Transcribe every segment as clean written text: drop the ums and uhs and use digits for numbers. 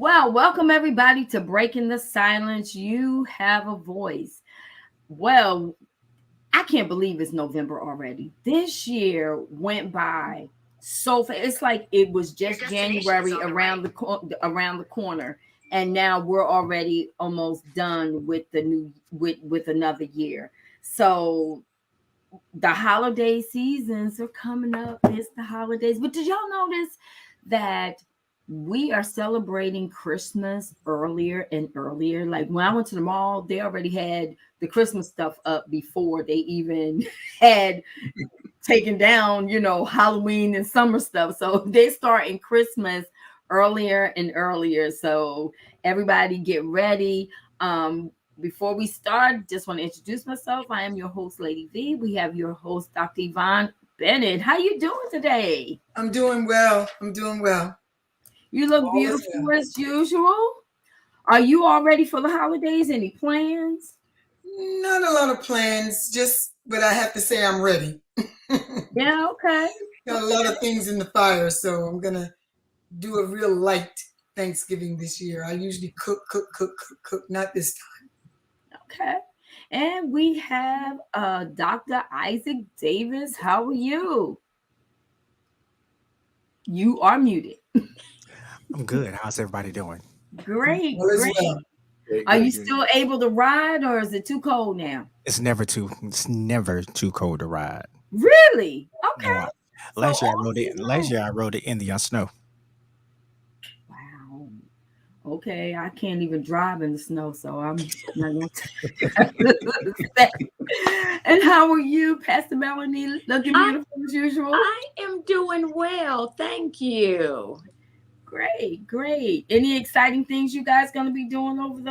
Well, welcome everybody to Breaking the Silence. You have a voice. Well, I can't believe it's November already. This year went by so fast. It's like it was just January around the corner, and now we're already almost done with the new with another year. So the holiday seasons are coming up. It's the holidays. But did y'all notice that we are celebrating Christmas earlier and earlier? Like when I went to the mall, they already had the Christmas stuff up before they even had taken down, Halloween and summer stuff. So they start in Christmas earlier and earlier. So everybody get ready. Before we start, just want to introduce myself. I am your host, Lady V. We have your host, Dr. Yvonne Bennett. How you doing today? I'm doing well. I'm doing well. You look beautiful as usual. Are you all ready for the holidays? Any plans? Not a lot of plans, but I have to say I'm ready. Yeah, okay. Got a lot of things in the fire, so I'm going to do a real light Thanksgiving this year. I usually cook, not this time. Okay. And we have Dr. Isaac Davis. How are you? You are muted. I'm good. How's everybody doing? Great, All is great. well. Are you still able to ride, or is it too cold now? It's never too cold to ride. Really? Okay. No, last year I rode it in the snow. Wow. Okay, I can't even drive in the snow, so I'm not gonna. And how are you, Pastor Melanie? Looking beautiful as usual. I am doing well, thank you. Great, great. Any exciting things you guys gonna be doing over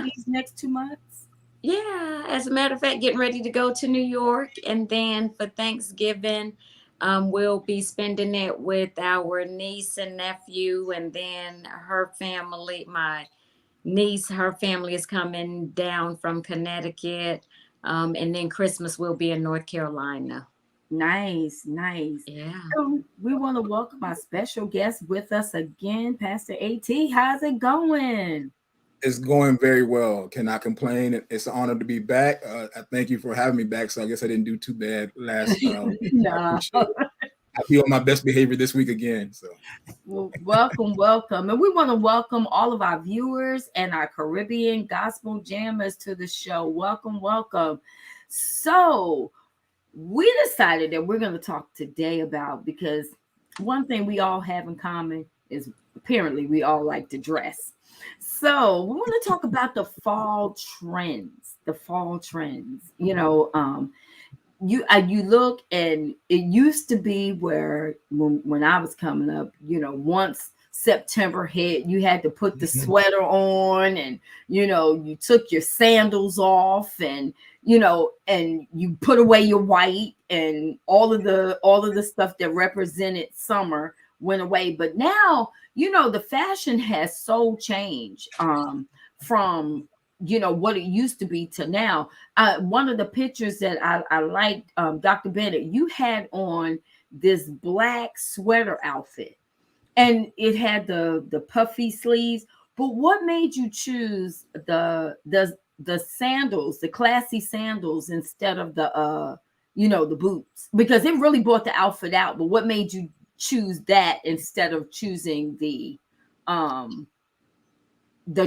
these next 2 months? Yeah, as a matter of fact, getting ready to go to New York, and then for Thanksgiving, we'll be spending it with our niece and nephew, and then her family. My niece, her family is coming down from Connecticut, and then Christmas will be in North Carolina. Nice, nice. Yeah. So we want to welcome our special guest with us again, Pastor AT. How's it going? It's going very well. Cannot complain. It's an honor to be back. I thank you for having me back. So I guess I didn't do too bad last. No. I'll be on my best behavior this week again. So well, welcome. And we want to welcome all of our viewers and our Caribbean gospel jammers to the show. Welcome. So we decided that we're going to talk today about, because one thing we all have in common is apparently we all like to dress. So we want to talk about the fall trends. You look, and it used to be where when I was coming up, once September hit, you had to put the sweater on, and you took your sandals off, and and you put away your white, and all of the stuff that represented summer went away. But now, the fashion has so changed from what it used to be to now. One of the pictures that I liked, Dr. Bennett, you had on this black sweater outfit, and it had the puffy sleeves. But what made you choose the sandals, the classy sandals, instead of the boots? Because it really brought the outfit out. But what made you choose that instead of choosing the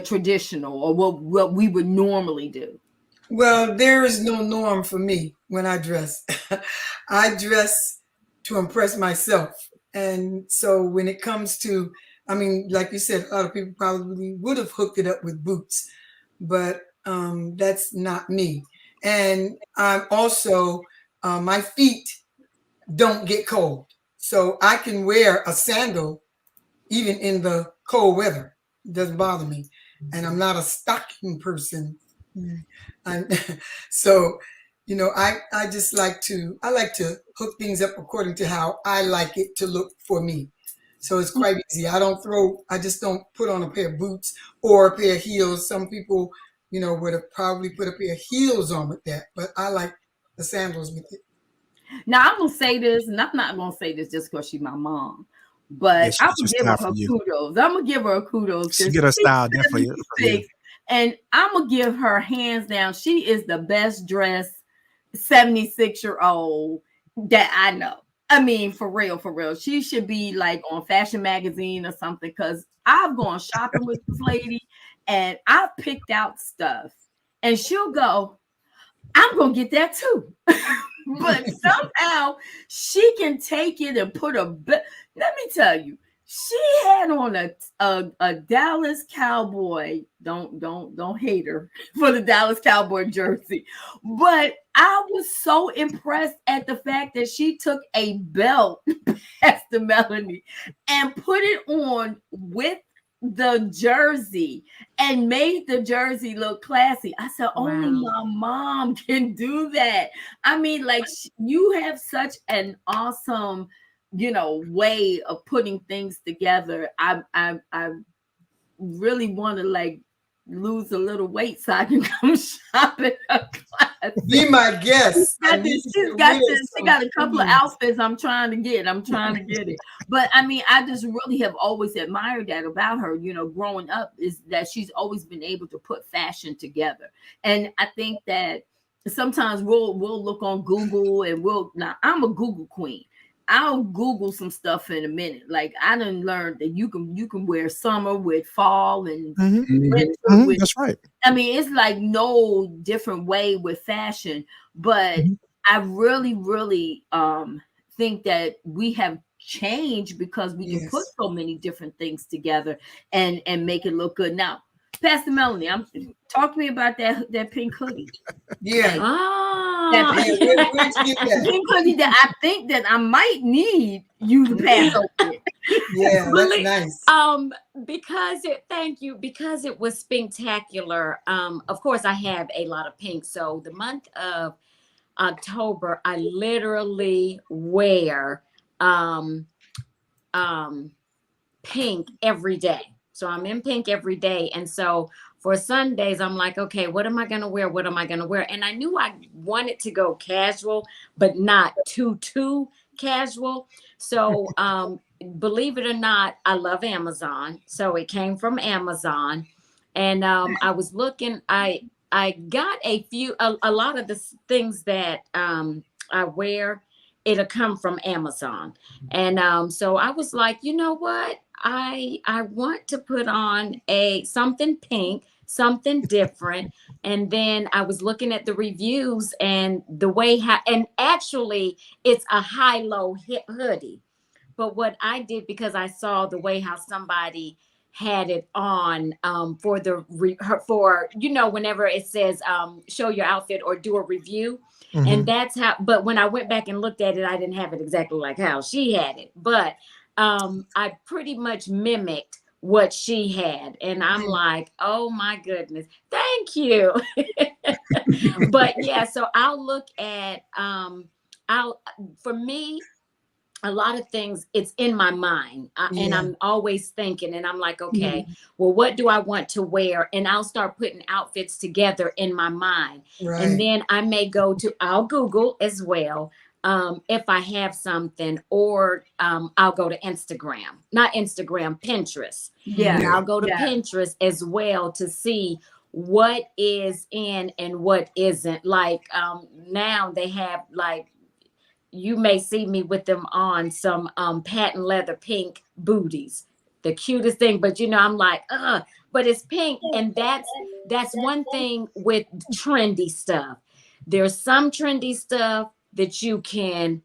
traditional, or what we would normally do? Well, there is no norm for me when I dress. I dress to impress myself. And so when it comes to, like you said, a lot of people probably would have hooked it up with boots, but that's not me. And I'm also, my feet don't get cold. So I can wear a sandal even in the cold weather. It doesn't bother me. And I'm not a stocking person. So, I just like to hook things up according to how I like it to look for me. So it's quite easy. I just don't put on a pair of boots or a pair of heels. Some people, would have probably put a pair of heels on with that, but I like the sandals with it. Now I'm going to say this, and I'm not going to say this just because she's my mom, but she I'm gets her gonna give style her from you. kudos. I'm gonna give her kudos. She get her style definitely from you. 76, and I'm gonna give her hands down. She is the best dressed 76-year-old that I know. I mean, for real, for real. She should be like on Fashion Magazine or something, because I've gone shopping with this lady and I've picked out stuff, and she'll go, I'm gonna get that too. But somehow she can take it and put let me tell you, she had on a Dallas Cowboy. Don't hate her for the Dallas Cowboy jersey, but I was so impressed at the fact that she took a belt, Pastor Melanie, and put it on with the jersey and made the jersey look classy. I said, only my mom can do that. I mean, like, you have such an awesome, way of putting things together. I really want to like lose a little weight so I can come shop at her class. Be my guest. She got a couple of outfits I'm trying to get it. But I mean, I just really have always admired that about her, growing up, is that she's always been able to put fashion together. And I think that sometimes we'll look on Google and now I'm a Google queen. I'll Google some stuff in a minute. Like, I done learned that you can wear summer with fall and winter with, that's right. I mean, it's like no different way with fashion, but I really, really think that we have changed because we can put so many different things together and make it look good. Now, Pastor Melanie, talk to me about that pink hoodie. Yeah. That pink hoodie that I think that I might need you to pass over it. Yeah, that's nice. Because it was spectacular. Of course, I have a lot of pink. So the month of October, I literally wear pink every day. So I'm in pink every day. And so for Sundays, I'm like, okay, what am I going to wear? What am I going to wear? And I knew I wanted to go casual, but not too casual. So believe it or not, I love Amazon. So it came from Amazon. And I was looking, I got a lot of the things that I wear, it'll come from Amazon. And so I was like, you know what? I want to put on something pink, something different. And then I was looking at the reviews and the way and actually it's a high-low hoodie. But what I did, because I saw the way how somebody had it on for whenever it says show your outfit or do a review. And that's how, but when I went back and looked at it, I didn't have it exactly like how she had it, but I pretty much mimicked what she had. And I'm like, oh my goodness, thank you. But yeah, so I'll look at, for me, a lot of things, it's in my mind and I'm always thinking, and I'm like, okay, well, what do I want to wear? And I'll start putting outfits together in my mind. Right. And then I'll Google as well. If I have something, or I'll go to Pinterest. Yeah. And I'll go to Pinterest as well to see what is in and what isn't. Like now they have, like, you may see me with them on some patent leather pink booties, the cutest thing. But I'm like, but it's pink. And that's one thing with trendy stuff. There's some trendy stuff that you can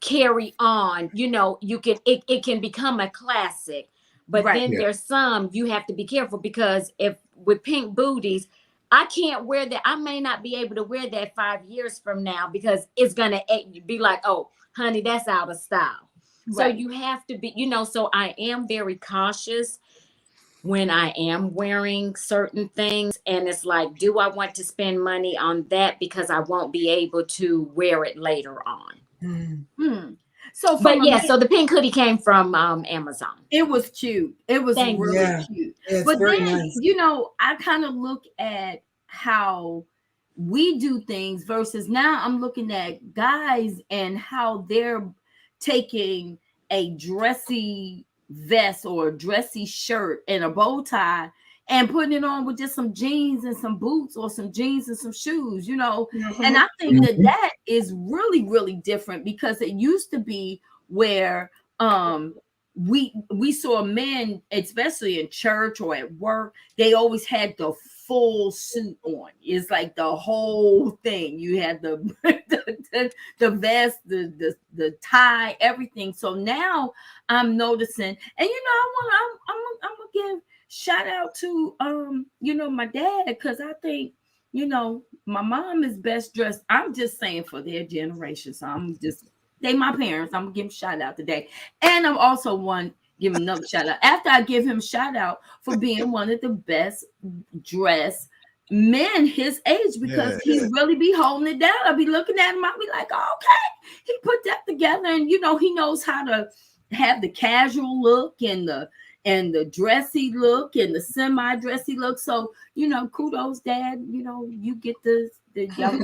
carry on, it can become a classic. But then there's some you have to be careful, because if with pink booties, I can't wear that. I may not be able to wear that 5 years from now, because it's going to be like, oh, honey, that's out of style. Right. So you have to be, so I am very cautious when I am wearing certain things. And it's like, do I want to spend money on that because I won't be able to wear it later on? So the pink hoodie came from Amazon. It was cute. It was really cute. But then, nice. I kind of look at how we do things versus now I'm looking at guys and how they're taking a dressy vest or a dressy shirt and a bow tie and putting it on with just some jeans and some boots or some jeans and some shoes, you know. And I think that that is really, really different, because it used to be where we saw men, especially in church or at work, they always had the full suit on. It's like the whole thing. You had the the vest, the tie, everything. So now I'm noticing, and you know, I'm gonna give shout out to you know, my dad, because I think, you know, my mom is best dressed. I'm just saying for their generation. So I'm just, they my parents. I'm gonna give them shout out today. And I'm also give him another shout out after I give him shout out for being one of the best dressed men his age, because he really be holding it down. I'll be looking at him, I'll be like, oh, okay, he put that together. And you know, he knows how to have the casual look and the dressy look and the semi-dressy look. So, you know, kudos, Dad. You know, you get the y'all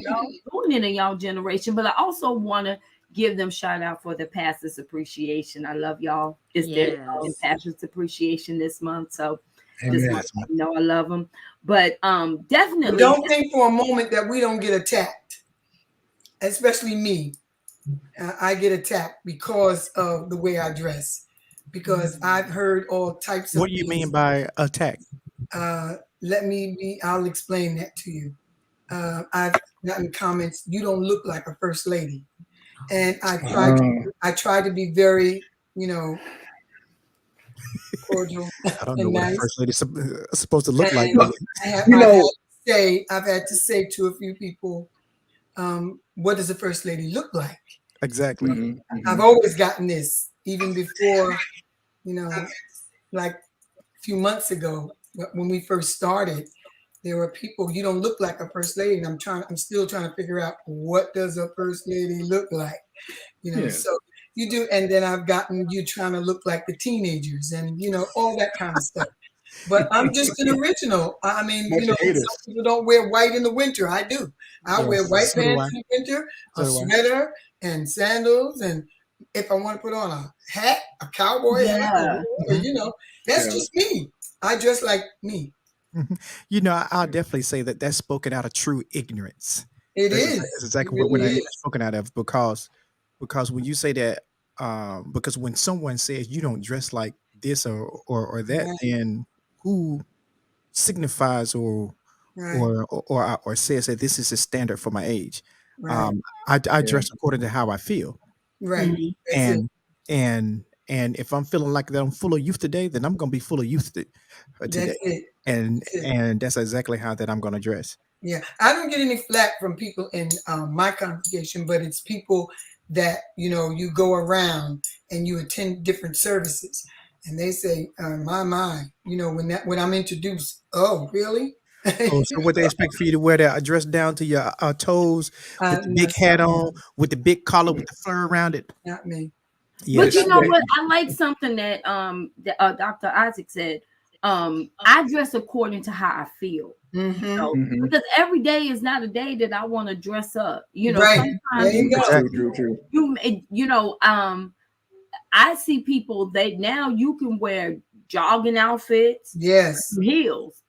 doing it in y'all generation. But I also want to give them shout out for the Pastors Appreciation. I love y'all. It's their Pastors Appreciation this month. So this month, you know, I love them. But definitely, but don't think for a moment that we don't get attacked, especially me. I get attacked because of the way I dress, because I've heard all types of What do you mean by attack? I'll explain that to you. I've gotten comments, you don't look like a first lady. And I try to be very, you know, cordial. I don't know and what nice. a first lady's supposed to look like. I've had to say to a few people, what does a first lady look like? Exactly. I've always gotten this, even before, you know, like a few months ago when we first started, there were people, you don't look like a first lady. And I'm still trying to figure out, what does a first lady look like? You know, so you do. And then I've gotten you trying to look like the teenagers and, you know, all that kind of stuff. But I'm just an original. I mean, you know, some people don't wear white in the winter. I do. I wear white pants in the winter, a sweater and sandals. And if I want to put on a hat, a cowboy hat, or, you know, that's just me. I dress like me. You know, I'll definitely say that that's spoken out of true ignorance. That's exactly what I spoken out of, because when you say that, because when someone says you don't dress like this or that, then who signifies or says that this is a standard for my age? I dress according to how I feel. Right. And if I'm feeling like that I'm full of youth today, then I'm gonna be full of youth today. That's it. And that's exactly how that I'm gonna dress. Yeah, I don't get any flack from people in my congregation, but it's people that, you know, you go around and you attend different services, and they say, my, you know, when I'm introduced, oh, really? Oh, so what they expect for you to wear that dress down to your toes with the big hat on, with the big collar, with the fur around it? Not me. But you know what? I like something that Dr. Isaac said. I dress according to how I feel. You know? Because every day is not a day that I want to dress up. You know, sometimes you know, I see people that now you can wear jogging outfits, heels.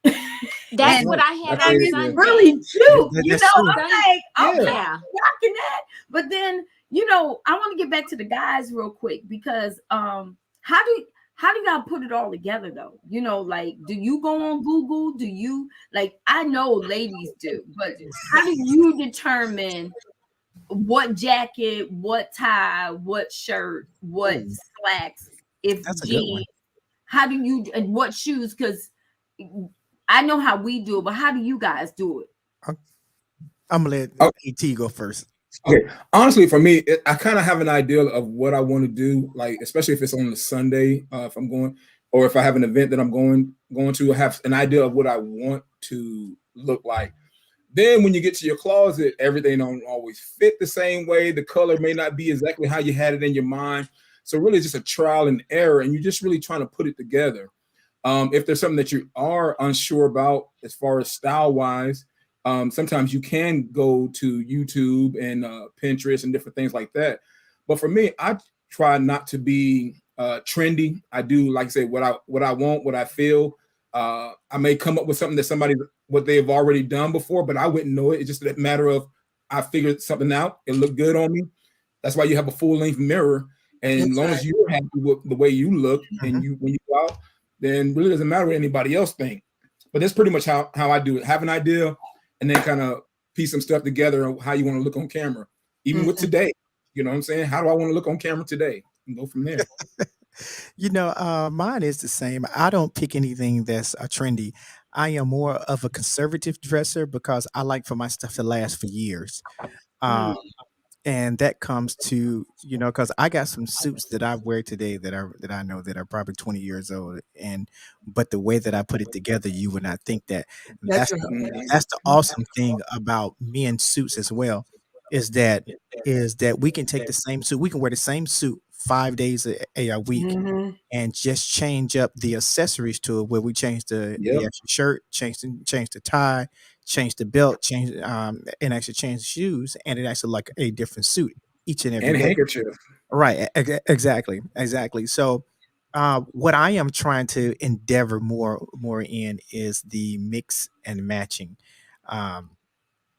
That's what I had on Sunday. Really cute. You know, I'm like, okay, rocking that. But then, you know, I want to get back to the guys real quick, because how do y'all put it all together though? You know, like, do you go on Google? Do you, like, I know ladies do, but how do you determine what jacket, what tie, what shirt, what slacks, if jeans? How do you, and what shoes? Because I know how we do it, but how do you guys do it? I'm gonna let ET go first. Okay, honestly, for me, I kind of have an idea of what I want to do, like especially if it's on a Sunday, if I'm going, or if I have an event that I'm going to, I have an idea of what I want to look like. Then when you get to your closet, everything don't always fit the same way. The color may not be exactly how you had it in your mind. So really it's just a trial and error, and you're just really trying to put it together. If there's something that you are unsure about as far as style wise, sometimes you can go to YouTube and Pinterest and different things like that. But for me, try not to be trendy. I do, like I say, what I want, what I feel. I may come up with something that what they've already done before, but I wouldn't know it. It's just a matter of I figured something out. It looked good on me. That's why you have a full length mirror. And as long as you're happy with the way you look, and when you go out, then really doesn't matter what anybody else think. But that's pretty much how I do it. Have an idea, and then kind of piece some stuff together on how you want to look on camera. Even with today, you know what I'm saying? How do I want to look on camera today? And go from there. Mine is the same. I don't pick anything that's trendy. I am more of a conservative dresser because I like for my stuff to last for years. Um, and that comes to, because I got some suits that I wear today that I know that are probably 20 years old, but the way that I put it together, you would not think that. That's That's right. that's the awesome thing about men's suits as well, is that we can take the same suit, we can wear the same suit 5 days a week, and just change up the accessories to it, where we change the actual shirt, change the tie, change the belt, and actually change the shoes, and it actually like a different suit each and every And day. handkerchief. Right. Exactly. So what I am trying to endeavor more in is the mix and matching. Um,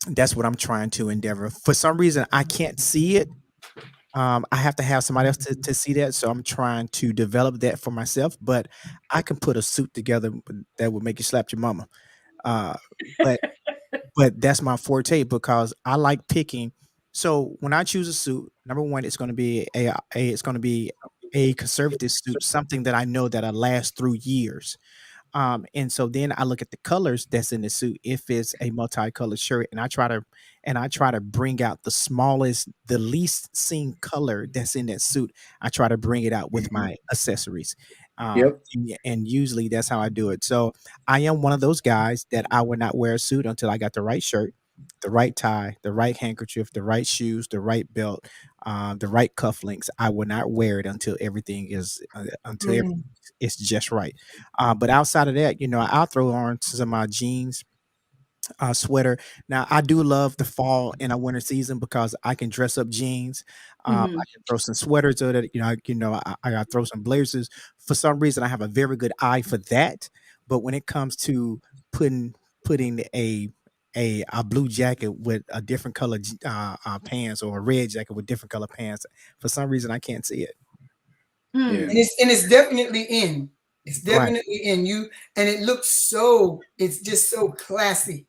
that's what I'm trying to endeavor. For some reason, I can't see it. I have to have somebody else to see that. So I'm trying to develop that for myself. But I can put a suit together that would make you slap your mama. Uh, but that's my forte because I like picking. So when I choose a suit, number one, it's going to be a conservative suit, something that I know that'll last through years. And so then I look at the colors that's in the suit. If it's a multicolored shirt, and I try to bring out the least seen color that's in that suit. I try to bring it out with my accessories. Yep. And usually that's how I do it. So I am one of those guys that I would not wear a suit until I got the right shirt, the right tie, the right handkerchief, the right shoes, the right belt, the right cufflinks. I will not wear it until everything is it's just right. But outside of that, I'll throw on some of my jeans, sweater. Now, I do love the fall and a winter season because I can dress up jeans. I can throw some sweaters on it. I got to throw some blazers. For some reason, I have a very good eye for that. But when it comes to putting a blue jacket with a different color pants, or a red jacket with different color pants, for some reason I can't see it. Yeah. And it's definitely in. It's Right. definitely in you, and it looks it's just so classy.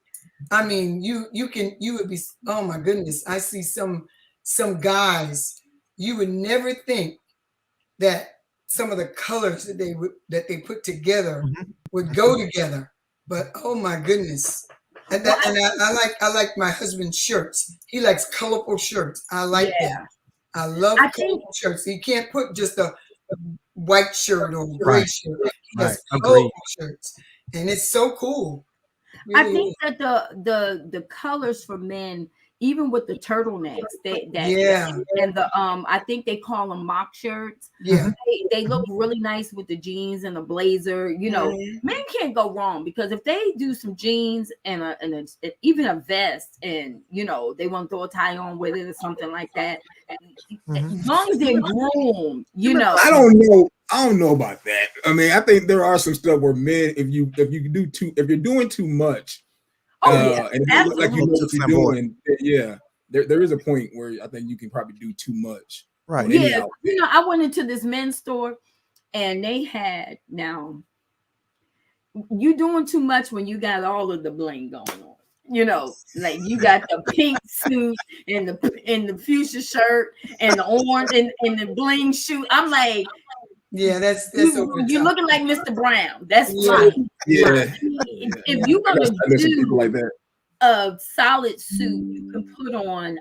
I mean, you would be, oh my goodness. I see some guys, you would never think that some of the colors that they put together would go together. But oh my goodness. And I like my husband's shirts. He likes colorful shirts. I like that. I love colorful shirts. You can't put just a white shirt or gray shirt. He has colorful shirts, and it's so cool. I think that the colors for men, even with the turtlenecks, and the I think they call them mock shirts. Yeah, they look really nice with the jeans and the blazer. Men can't go wrong, because if they do some jeans and even a vest, and they want to throw a tie on with it or something like that, as long as they're groomed, I don't know about that. I mean, I think there are some stuff where men, if you're doing too much, and you look like you know what you're doing, there is a point where I think you can probably do too much. Right. Yeah. I went into this men's store, and they had, now you doing too much when you got all of the bling going on. Like you got the pink suit and the fuchsia shirt and the orange and the bling shoe. I'm like, yeah, that's you're looking like Mr. Brown. That's fine. Yeah. If you're gonna do people like that, a solid suit, you can put on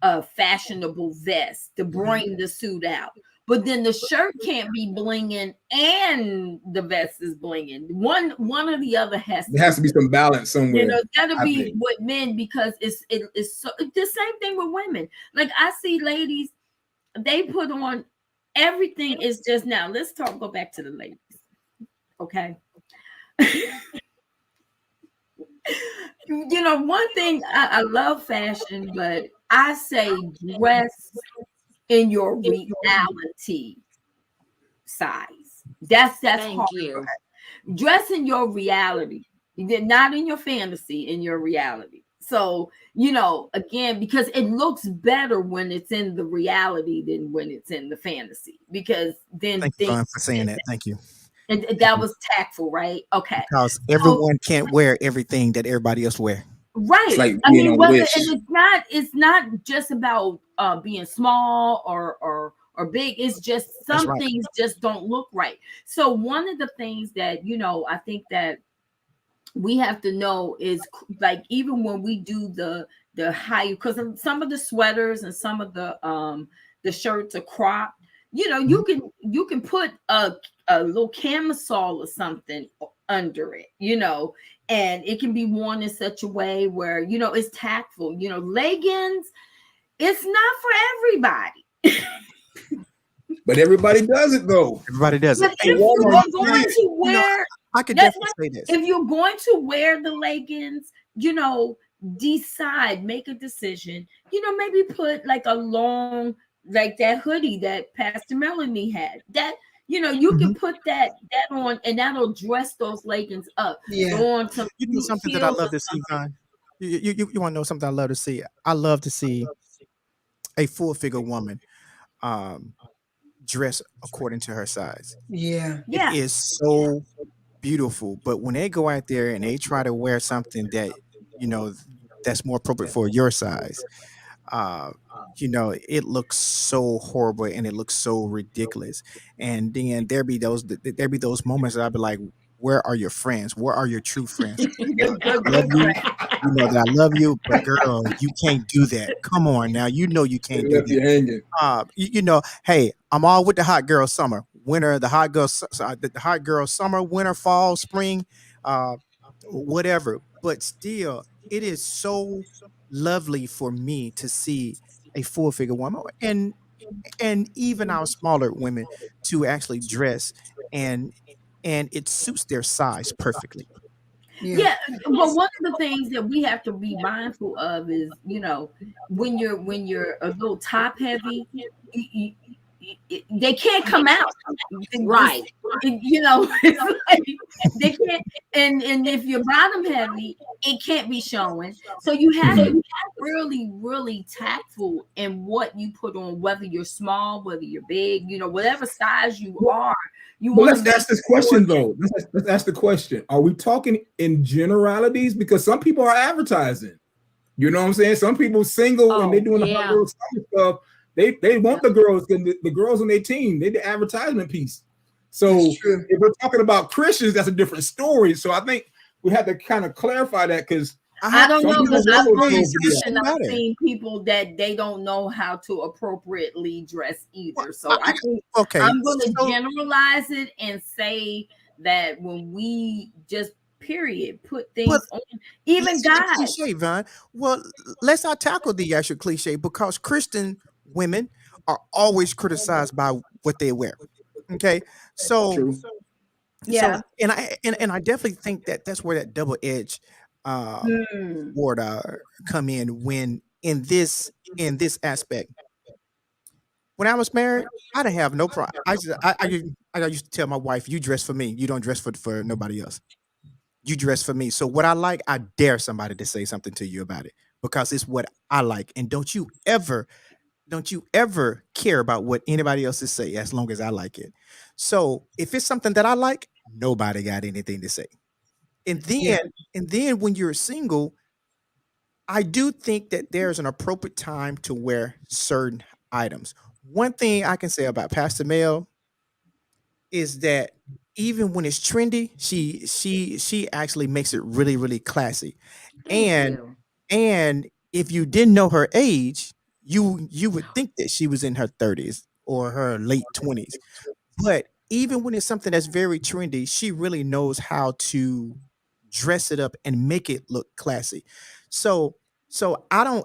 a fashionable vest to bring the suit out. But then the shirt can't be blinging and the vest is blinging. One or the other has to. There has to be some balance somewhere. It's got to be with men, because it's so, the same thing with women. Like I see ladies, they put on everything is just, now let's go back to the ladies. Okay. One thing, I love fashion, but I say dress in your reality size. That's Thank hard. you. Dress in your reality, not in your fantasy, in your reality. So, again, because it looks better when it's in the reality than when it's in the fantasy, because then Thank you, things, Vaughn, for saying that. Thank you. and Thank that you. was tactful, right? Okay. Because So, everyone can't wear everything that everybody else wear. It's right. like I being mean, on whether, Wish. and it's not just about being small or big. It's just That's some right. things just don't look right. So one of the things that, I think that we have to know is, like, even when we do the high, because some of the sweaters and some of the shirts are cropped, Mhm. you can put a little camisole or something under it, and it can be worn in such a way where, it's tactful. Leggings, it's not for everybody. But everybody does it though. Everybody does it. But Hey, if you you know, are you going to you know, wear I could that, definitely say this. if you're going to wear the leggings, decide, make a decision. Maybe put like a long, like that hoodie that Pastor Melanie had. That, you can Mhm. put that on, and that'll dress those leggings up. Yeah. Throw on some You know something that I heels love or to see, something. Vaughn? You want to know something I love to see? I love to see a full figure woman um, dress according to her size. Yeah. It Yeah. is so beautiful. But when they go out there and they try to wear something that, you know, that's more appropriate for your size, uh, it looks so horrible and it looks so ridiculous. And then there be those moments that I'd be like, where are your friends? Where are your true friends? Good, I good, love good you. friend. You know that I love you, but girl, you can't do that. Come on now. You know you They can't do left that. you hanging. Hey, I'm all with the hot girl summer, winter, the hot girl summer, winter, fall, spring, uh, whatever. But still, it is so lovely for me to see a full figure woman, and even our smaller women to actually dress and it suits their size perfectly. Yeah. Yeah, but one of the things that we have to be mindful of is, when you're a little top heavy, they can't come out. This, Right. it's like they can't. And if you're bottom heavy, it can't be showing. So you have to Mhm. be really, really tactful in what you put on, whether you're small, whether you're big, whatever size you Well, are. You but want to let's make ask this sure question that. though. Let's ask the question. Are we talking in generalities? Because some people are advertising. You know what I'm saying? Some people single and they Oh, doing the hot yeah. girl summer stuff. They want the girls, the girls on their team. They the advertisement piece. That's So true. if we're talking about Christians, that's a different story. So I think we have to kind of clarify that because I I have don't some know, people because some I've want those run ways girls to be it out. into and shouldn't I've matter. seen people that they don't know how to appropriately dress Well, either. So I think okay, I'm going to so generalize it and say that when we just period put but things on, even let's get guys. cliche, Vaughn. Well, let's not tackle the actual cliche because Christian women are always criticized by what they wear. Okay, so True. so Yeah. and I definitely think that that's where that double edge um, Hmm. sword come in when in this aspect. When I was married, I didn't have no problem. I used to tell my wife, "You dress for me. You don't dress for nobody else. You dress for me." So what I like, I dare somebody to say something to you about it because it's what I like. And don't you ever care about what anybody else is say as long as I like it. So if it's something that I like, nobody got anything to say. And Yeah. then when you're single, I do think that there's an appropriate time to wear certain items. One thing I can say about Pastor Mel is that even when it's trendy, she actually makes it really, really classy. Thank And you. and if you didn't know her age, you would think that she was in her 30s or her late 20s. But even when it's something that's very trendy, she really knows how to dress it up and make it look classy. So so I've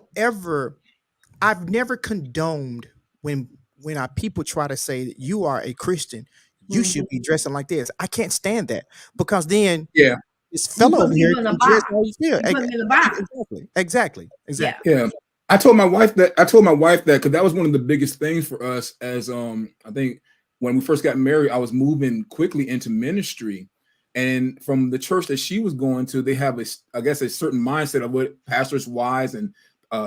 never condoned when our people try to say that you are a Christian, you Mhm. should be dressing like this. I can't stand that because then Yeah. this You fellow put over here people in a can dress box. how he feel. You put them in a box. Exactly. Exactly. Yeah. Exactly. Yeah. I told my wife that because that was one of the biggest things for us as I think when we first got married, I was moving quickly into ministry. And from the church that she was going to, they have I guess a certain mindset of what pastors' wives and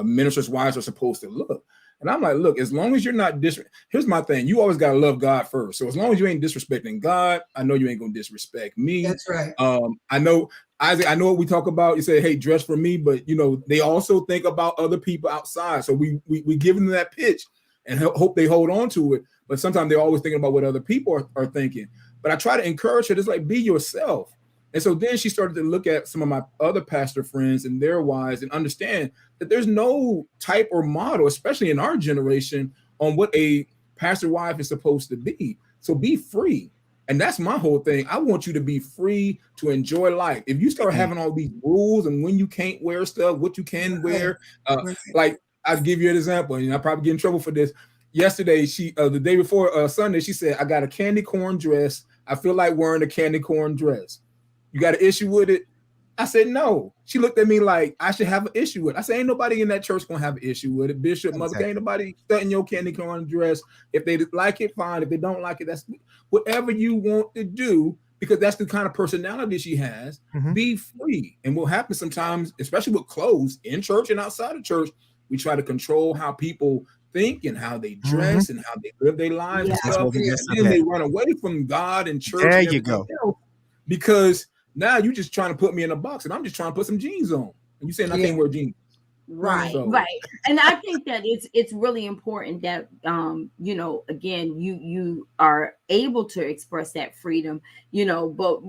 ministers' wives are supposed to look. And I'm like, look, as long as you're not here's my thing. You always got to love God first. So as long as you ain't disrespecting God, I know you ain't going to disrespect me. That's right. I know, Isaac, I know what we talk about. You say, hey, dress for me. But, you know, they also think about other people outside. So we give them that pitch and hope they hold on to it. But sometimes they're always thinking about what other people are thinking. But I try to encourage her, just like, be yourself. And so then she started to look at some of my other pastor friends and their wives and understand that there's no type or model, especially in our generation, on what a pastor wife is supposed to be. So be free. And that's my whole thing. I want you to be free to enjoy life. If you start having all these rules and when you can't wear stuff, what you can wear, like I'll give you an example, and I'll probably get in trouble for this. Yesterday, the day before Sunday, she said, I got a candy corn dress. I feel like wearing a candy corn dress. You got an issue with it? I said, no. She looked at me like I should have an issue with it. I said, ain't nobody in that church going to have an issue with it. Bishop, mother, ain't nobody studying your candy corn dress. If they like it, fine. If they don't like it, that's whatever you want to do, because that's the kind of personality she has. Be free. And what happens sometimes, especially with clothes in church and outside of church, we try to control how people think and how they dress and how they live their lives and stuff. And then they run away from God and church. There and you go. else, because now you're just trying to put me in a box and I'm just trying to put some jeans on. And you saying I can't wear jeans. Right. And I think that it's really important that you know, again, you are able to express that freedom, you know. But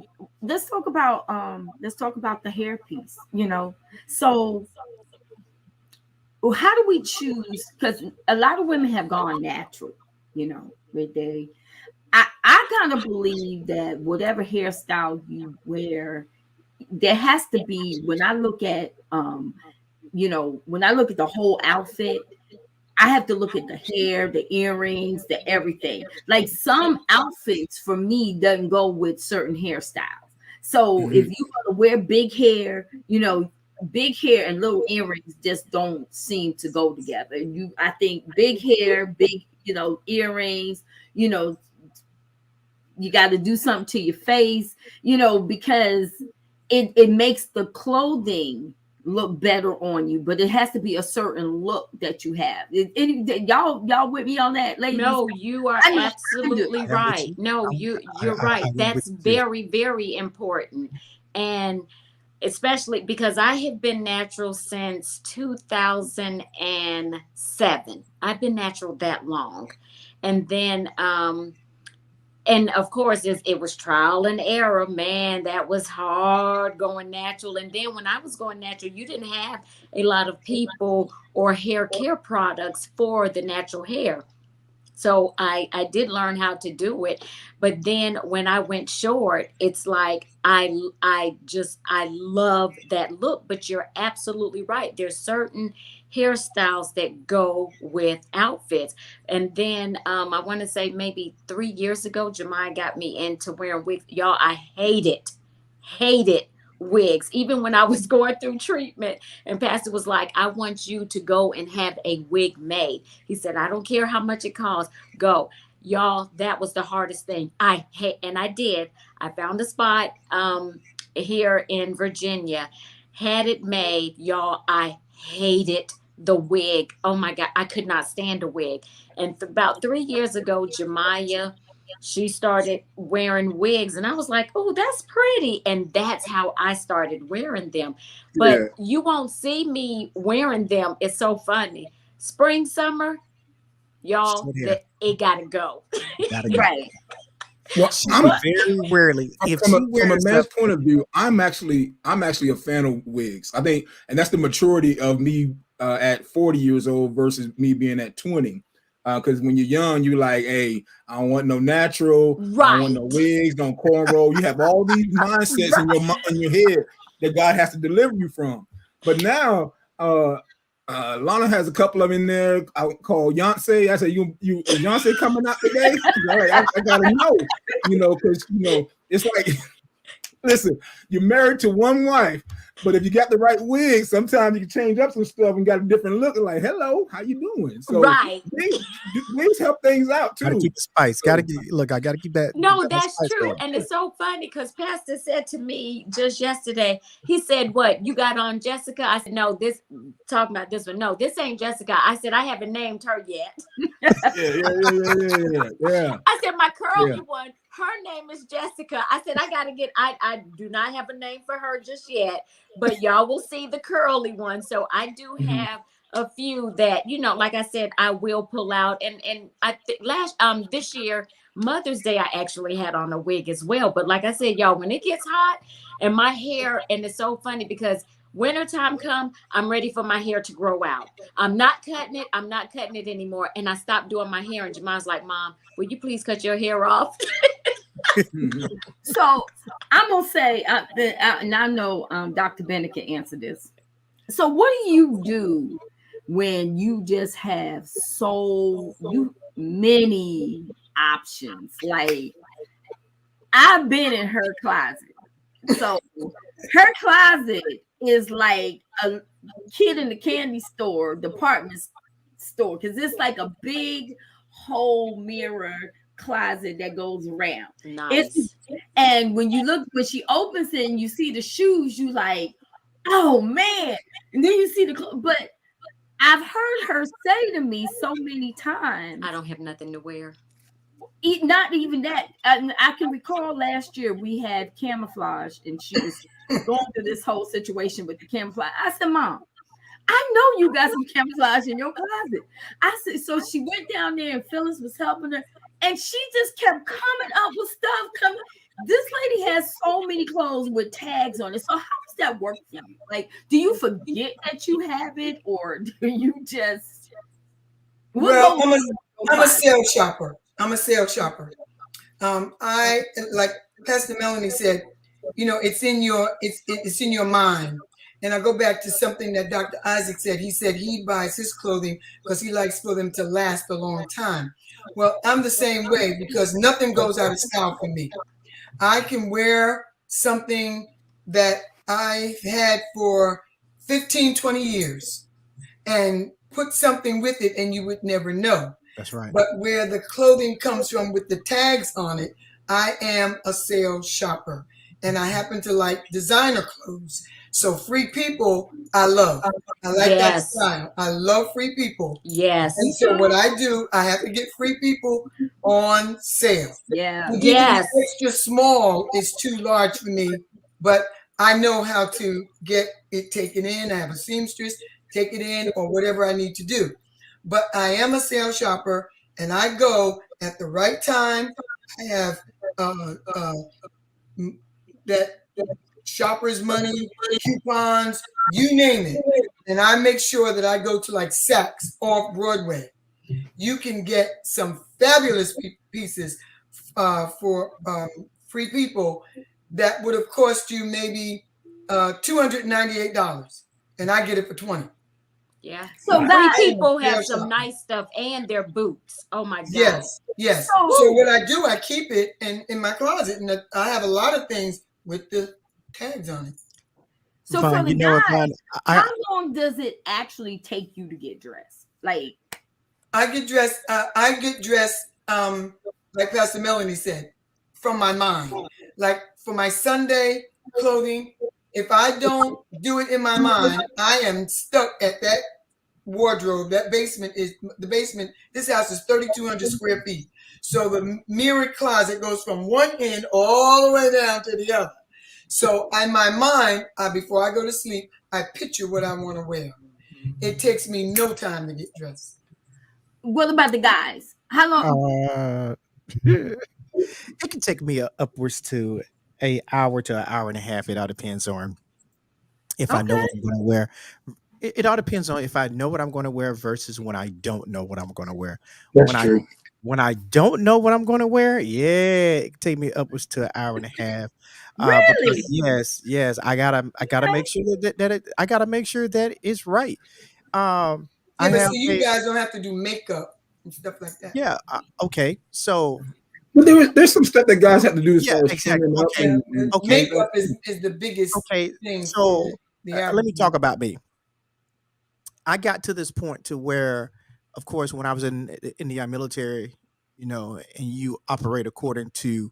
let's talk about the hair piece, you know. So how do we choose? Because a lot of women have gone natural, you know, with I kind of believe that whatever hairstyle you wear, there has to be, when I look at you know, when I look at the whole outfit, I have to look at the hair, the earrings, the everything. Like some outfits for me doesn't go with certain hairstyles. So if you want to wear big hair, you know, big hair and little earrings just don't seem to go together. I think big hair, big, you know, earrings, you know, you got to do something to your face, you know, because it makes the clothing look better on you, but it has to be a certain look that you have. Y'all with me on that, ladies? No, you are absolutely right. No, you're right. That's very, very important. And especially because I have been natural since 2007. I've been natural that long. And then and of course, it was trial and error, man. That was hard going natural. And then when I was going natural, you didn't have a lot of people or hair care products for the natural hair. So I did learn how to do it. But then when I went short, it's like I love that look. But you're absolutely right. There's certain hairstyles that go with outfits. And then I want to say maybe 3 years ago, Jemiah got me into wearing wigs. Y'all, I hated wigs, even when I was going through treatment. And Pastor was like, I want you to go and have a wig made. He said, I don't care how much it costs, go. Y'all, that was the hardest thing. And I did. I found a spot here in Virginia, had it made. Y'all, I hated the wig. Oh my God, I could not stand a wig. And about 3 years ago, Jemiah, she started wearing wigs and I was like, oh, that's pretty. And that's how I started wearing them. But you won't see me wearing them. It's so funny. Spring, summer, y'all, it gotta go. Right. Well, I'm very rarely. From a man's point of view, I'm actually a fan of wigs. I think, and that's the maturity of me at 40 years old versus me being at 20. Because when you're young, you're like, hey, I don't want no natural, I don't want no wigs, no cornrow. You have all these mindsets in your head that God has to deliver you from. But now, Lana has a couple of them in there. I call Yonsei. I said, "You is Yonsei coming out today?" I gotta know, because it's like Listen, you're married to one wife, but if you got the right wig, sometimes you can change up some stuff and got a different look. Like, hello, how you doing? So Right. wigs help things out too. Gotta keep the spice. So, I gotta keep that. No, that that's spice true. going. And it's so funny because Pastor said to me just yesterday, he said, "What, you got on Jessica?" I said, "No, this talking about this one. No, this ain't Jessica." I said, "I haven't named her yet." yeah. I said, "My curly one, her name is Jessica." I said, I do not have a name for her just yet, but y'all will see the curly one. So I do have a few that, like I said, I will pull out. And I think this year, Mother's Day, I actually had on a wig as well. But like I said, y'all, when it gets hot and my hair, and it's so funny because wintertime come, I'm ready for my hair to grow out. I'm not cutting it. I'm not cutting it anymore. And I stopped doing my hair. And Jamal's like, "Mom, will you please cut your hair off?" So I'm gonna say, and I know Dr. Bennett can answer this. So what do you do when you just have so many options? Like, I've been in her closet. So her closet is like a kid in the candy store, department store, because it's like a big whole mirror closet that goes around. Nice. And when she opens it and you see the shoes, you like, oh man. And then you see but I've heard her say to me so many times, I don't have nothing to wear. Not even that. I can recall last year we had camouflage and she was going through this whole situation with the camouflage. I said, "Mom, I know you got some camouflage in your closet." I said, so she went down there and Phyllis was helping her and she just kept coming up with stuff. This lady has so many clothes with tags on it. So how does that work for you? Like, do you forget that you have it, or do you just? Well, I'm a sales shopper. I'm a sales shopper. I like Pastor Melanie said, it's in your mind. And I go back to something that Dr. Isaac said. He said he buys his clothing because he likes for them to last a long time. Well, I'm the same way because nothing goes out of style for me. I can wear something that I've had for 15, 20 years and put something with it and you would never know. That's right. But where the clothing comes from with the tags on it, I am a sales shopper. And I happen to like designer clothes. So Free People, I love. I like that style. I love Free People. Yes. And so what I do, I have to get Free People on sale. Yeah. Yes. Extra small is too large for me, but I know how to get it taken in. I have a seamstress, take it in, or whatever I need to do. But I am a sales shopper, and I go at the right time. I have that shopper's money, coupons, you name it. And I make sure that I go to like Saks off Broadway. You can get some fabulous pieces for Free People that would have cost you maybe $298, and I get it for $20. Yeah. So Free People have some nice stuff and their boots. Oh my God. Yes. So what I do, I keep it in my closet, and I have a lot of things with the tags on it. So for the guys, how long does it actually take you to get dressed? Like, I get dressed. Like Pastor Melanie said, from my mind. Like for my Sunday clothing, if I don't do it in my mind, I am stuck at that wardrobe. That basement is the basement. This house is 3,200 square feet. So the mirrored closet goes from one end all the way down to the other. So in my mind, before I go to sleep, I picture what I want to wear. It takes me no time to get dressed. What about the guys? How long? It can take me upwards to an hour to an hour and a half. It all depends on if I know what I'm going to wear. It all depends on if I know what I'm going to wear versus when I don't know what I'm going to wear. That's true. When I don't know what I'm going to wear, it can take me upwards to an hour and a half. Really? Yes. I gotta make sure I gotta make sure that it's right. So you guys don't have to do makeup and stuff like that. Yeah. Okay. So But there's some stuff that guys have to do as Yeah, far as exactly. trimming up. Okay. And Okay. Makeup is the biggest Okay. thing So for the let average me talk about me. I got to this point to where, of course, when I was in the military, and you operate according to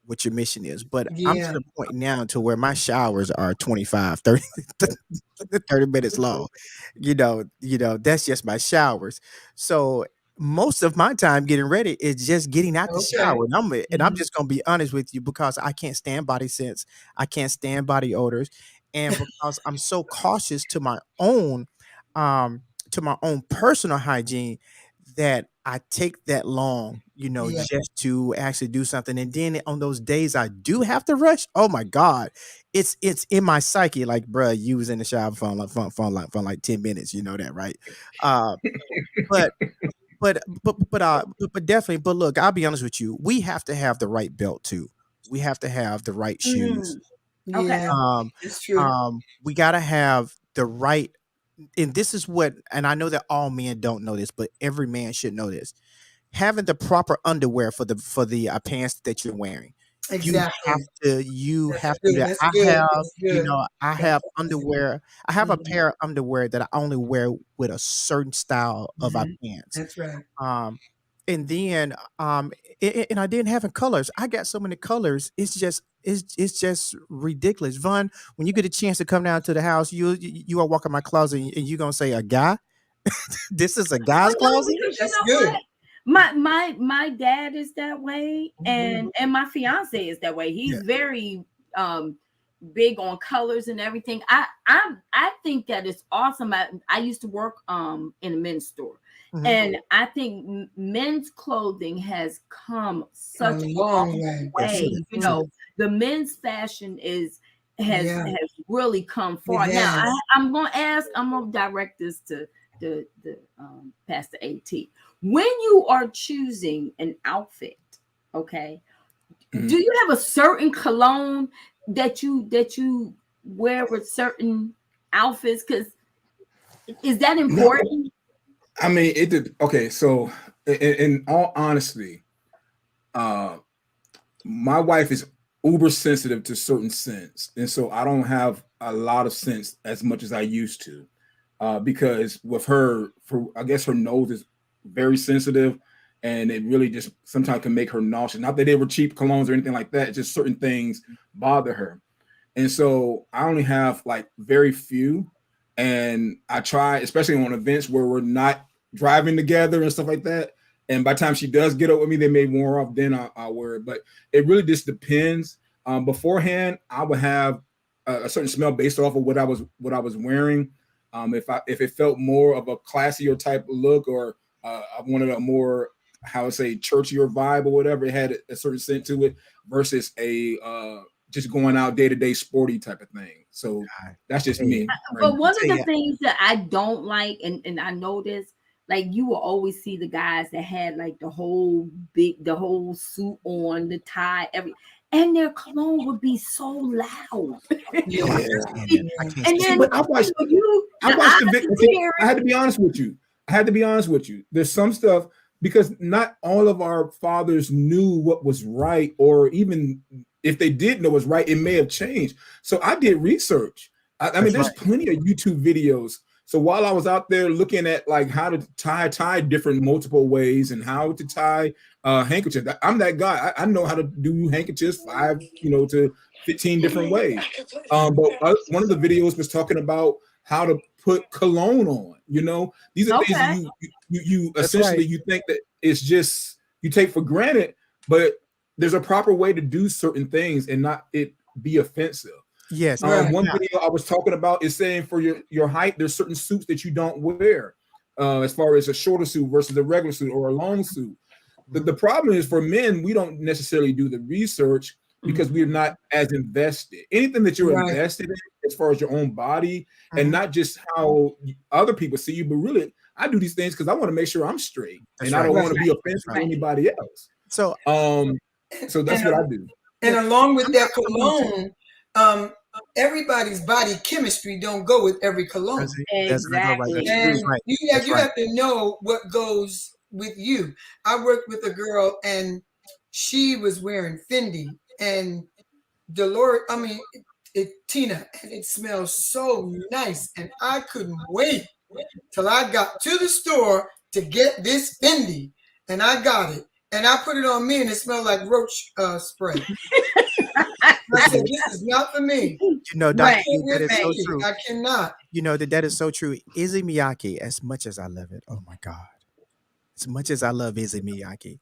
what your mission is. But I'm to Yeah. the point now to where my showers are 25, 30, 30 minutes long. That's just my showers. So most of my time getting ready is just getting out the Okay. shower. And I'm just gonna be honest with you because I can't stand body scents, I can't stand body odors, and because I'm so cautious um to my own personal hygiene that I take that long, Yeah. just to actually do something. And then on those days I do have to rush, oh my God, it's in my psyche, like, bruh, you was in the shower for like 10 minutes, you know that, right? Uh, but but definitely, but look, I'll be honest with you, we have to have the right belt too. We have to have the right shoes. Okay. Yeah. Um, It's true. we gotta have the right, and this is what, and I know that all men don't know this, but every man should know this. Having the proper underwear for the pants that you're wearing. You have Exactly. to you That's have good. to That's I good. have, That's good. I That's have awesome. underwear. I have a Mhm. pair of underwear that I only wear with a certain style of our Mhm. pants. That's right. Um, and then and I didn't have in colors. I got so many colors. It's just ridiculous. Vaughn, when you get a chance to come down to the house, you are walking my closet and you're gonna say, a guy? This is a guy's Well, no, closet? because you That's know good. what? My dad is that way, Mhm. and my fiance is that way. Yeah. He's very big on colors and everything. I think that it's awesome. I used to work in a men's store, Mhm. and I think men's clothing has come A such a long long way. Yes, way. it is. Mhm. The men's fashion has Yeah. really come far. It Now has. I'm gonna direct this to the Pastor AT. When you are choosing an outfit, okay, Mhm. do you have a certain cologne that you wear with certain outfits? Because is that No, important? I mean it did. Okay, so in all honesty, uh, my wife is uber sensitive to certain scents, and so I don't have a lot of scents as much as I used to, because with her, for I guess her nose is very sensitive, and it really just sometimes can make her nauseous. Not that they were cheap colognes or anything like that; just certain things bother her. And so I only have like very few. And I try, especially on events where we're not driving together and stuff like that. And by the time she does get up with me, they may wear off, then I'll wear it. But it really just depends. Beforehand, I would have a certain smell based off of what I was wearing. If it felt more of a classier type look, or I wanted a more, how to say, churchier vibe or whatever, it had a certain scent to it versus a just going out day to day sporty type of thing. So that's just Hey, me. Right But now. one tell of the you, things that I don't like, and I noticed, like you will always see the guys that had like the whole suit on, the tie, and their cologne would be so loud. oh, I Yeah. can't stand that. I can't And stand See, then but I watched I the watched the eyes video. is See, hearing. I had to be honest with you. There's some stuff because not all of our fathers knew what was right, or even if they did know what's right, it may have changed. So I did research. I mean, That's there's right. plenty of YouTube videos. So while I was out there looking at like how to tie different multiple ways and how to tie handkerchief, I'm that guy. I know how to do handkerchiefs 5, to 15 different ways. But one of the videos was talking about how to put cologne on. These are things that Okay. you That's right. essentially you think that it's just you take for granted, but there's a proper way to do certain things and not it be offensive. Yes. Right. One Now, video I was talking about is saying for your height, there's certain suits that you don't wear, as far as a shorter suit versus a regular suit or a long suit. The problem is for men, we don't necessarily do the research because we're not as invested. Anything that you're Right. invested in, as far as your own body, and mhm, not just how other people see you, but really, I do these things because I want to make sure I'm straight, that's and I right. don't Right. want to be That's offensive to right. Right. anybody else. So Um, so that's And what I do. and yeah, along with that I'm going to cologne, um, everybody's body chemistry don't go with every cologne. that's I go right. That's Exactly. that's And right. you have That's right. to know what goes with you. I worked with a girl and she was wearing Fendi, and Tina, and it smells so nice, and I couldn't wait till I got to the store to get this Fendi, and I got it, and I put it on me, and it smelled like roach spray. I said, "This is not for me." You know, Dr. Right. That is so true. I cannot. You know that is so true. Izzy Miyake, as much as I love it, oh my God, as much as I love Izzy Miyake,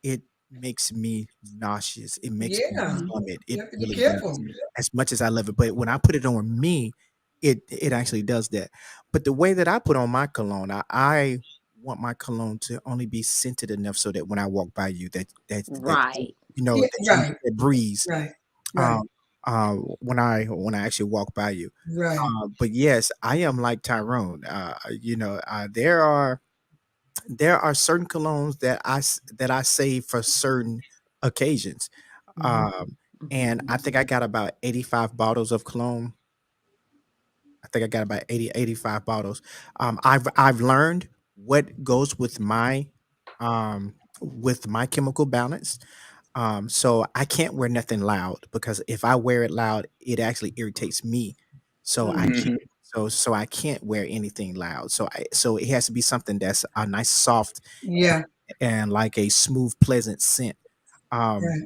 it makes me nauseous. It makes me vomit. You It have to be really careful. does. As much as I love it, but when I put it on me, it actually does that. But the way that I put on my cologne, I want my cologne to only be scented enough so that when I walk by you, that Right. you know Yeah, that you right. get that breeze. Right. Right. When I actually walk by you. Right. But yes, I am like Tyrone. You know, there are certain colognes that that I save for certain occasions. And I think I got about 85 bottles of cologne. I think I got about 85 bottles. I've learned what goes with my chemical balance. So I can't wear nothing loud because if I wear it loud, it actually irritates me. So I can't. Mhm. So I can't wear anything loud. So it has to be something that's a nice soft Yeah. and like a smooth, pleasant scent. Um, Right.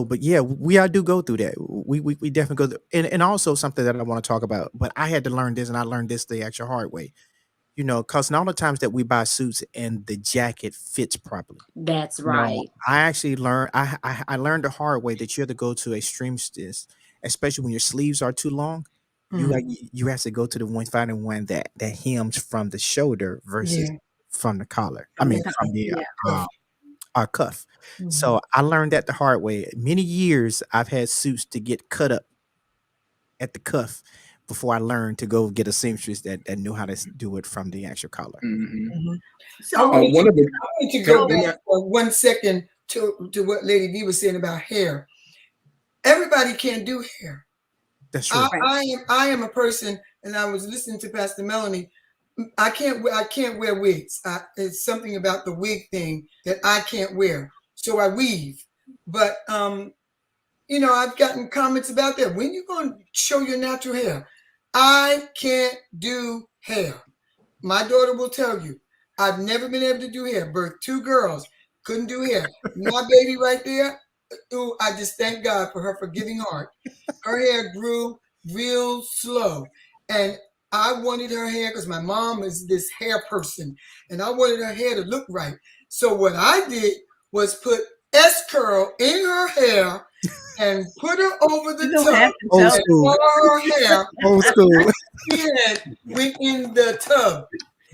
but yeah, we all do go through that. We definitely go through, and also something that I want to talk about. But I had to learn this, and I learned this the actual hard way. You know, because not all the times that we buy suits and the jacket fits properly. That's No, right. I actually learned. I learned the hard way that you have to go to a seamstress, especially when your sleeves are too long. You have to go to the one finding one that hems from the shoulder versus Yeah. from the collar. I From the mean, top. from the Yeah. cuff. Mhm. So I learned that the hard way. Many years I've had suits to get cut up at the cuff before I learned to go get a seamstress that knew how to do it from the actual collar. Mhm. Mhm. So One of the I want to can, go can back for 1 second to what Lady V was saying about hair. Everybody can't do hair. That's true. Right. I am a person, and I was listening to Pastor Melanie. I can't wear wigs. It's something about the wig thing that I can't wear, so I weave. But you know, I've gotten comments about that. When you going to show your natural hair? I can't do hair. My daughter will tell you, I've never been able to do hair. Birthed 2 girls, couldn't do hair. My baby right there, ooh, I just thank God for her forgiving heart. Her hair grew real slow. And I wanted her hair because my mom is this hair person, and I wanted her hair to look right. So what I did was put S curl in her hair and put her over the you don't tub, have to Old tell and school. all her hair Old school. head went in the tub.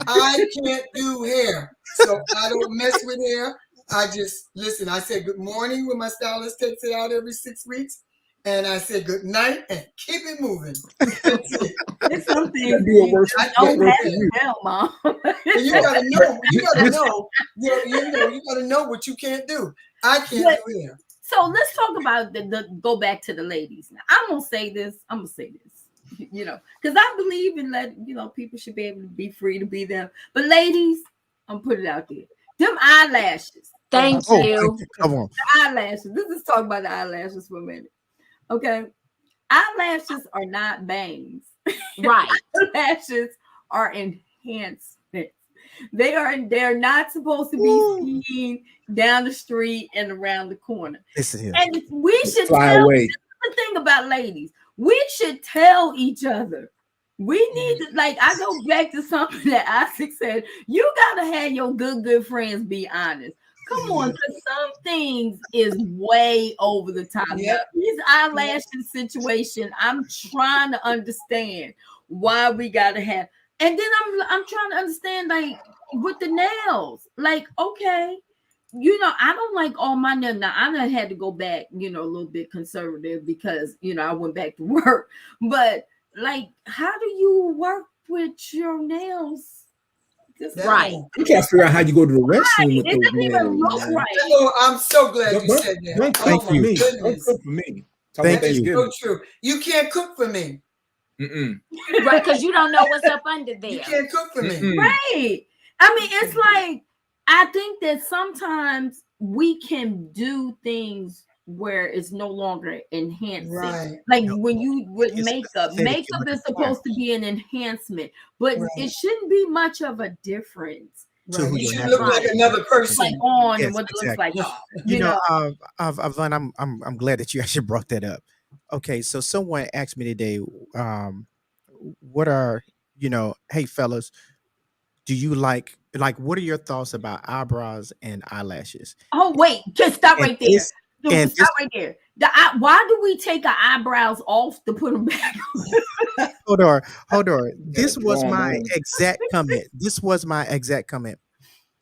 I can't do hair, so I don't mess with hair. I just listen. I say good morning when my stylist takes it out every 6 weeks, and I say good night and keep it moving. That's it. There's some that things do it you worse? just I What don't can't works have for do to you? tell, Mom. And you gotta know. You gotta know. You gotta know what you can't do. I can't But do hair. so let's talk about the go back to the ladies. Now, I'm gonna say this. I'm gonna say this. You know, because I believe in people should be able to be free to be them. But ladies, I'm putting it out there. Them eyelashes. Thank Oh, thank you. you. Come on. The eyelashes. Let's just talk about the eyelashes for a minute. Okay. Eyelashes are not bangs. Right. Eyelashes are enhancements. They're not supposed to Woo. be seen down the street and around the corner. Listen here. And we should Fly tell away. the thing about ladies, we should tell each other. We need to, like, I go back to something that Isaac said. You gotta have your good friends be honest. Come on, because some things is way over the top. Yep. Now, these eyelashes situation, I'm trying to understand why we gotta have. And then I'm trying to understand, like, with the nails. Like, okay, I don't like all my nails. Now, I done had to go back, a little bit conservative because, I went back to work. But, like, how do you work with your nails? Right. You can't figure out how you go to the restroom with It those doesn't even nails, look man. right. Oh, I'm so glad you Don't, said that. don't cook Thank Oh for you. my me. Don't goodness. cook for me. Talk Thank about you. Thanksgiving. So true. You can't cook for me. Mm-mm. Right. Because you don't know what's up under You there. can't cook for me. Mm-mm. Right. I mean, it's like, I think that sometimes we can do things where it's no longer enhancing. Right. Like No, when you with it's aesthetic. It makeup look is supposed to attractive be an enhancement, but it Right. shouldn't be much of a difference to Right. who You your should natural look like right self another is. like person. on and Yes, what it looks like exactly. off, You you know, know. Yvonne, I'm glad that you actually brought that up. Okay, so someone asked me today, um, what are hey fellas, do you what are your thoughts about eyebrows and eyelashes? Oh wait, just stop And right there. this and Stop this right there. Why do we take our eyebrows off to put them back? hold on, hold on. Gotta This draw was them my on. exact comment. This was my exact comment.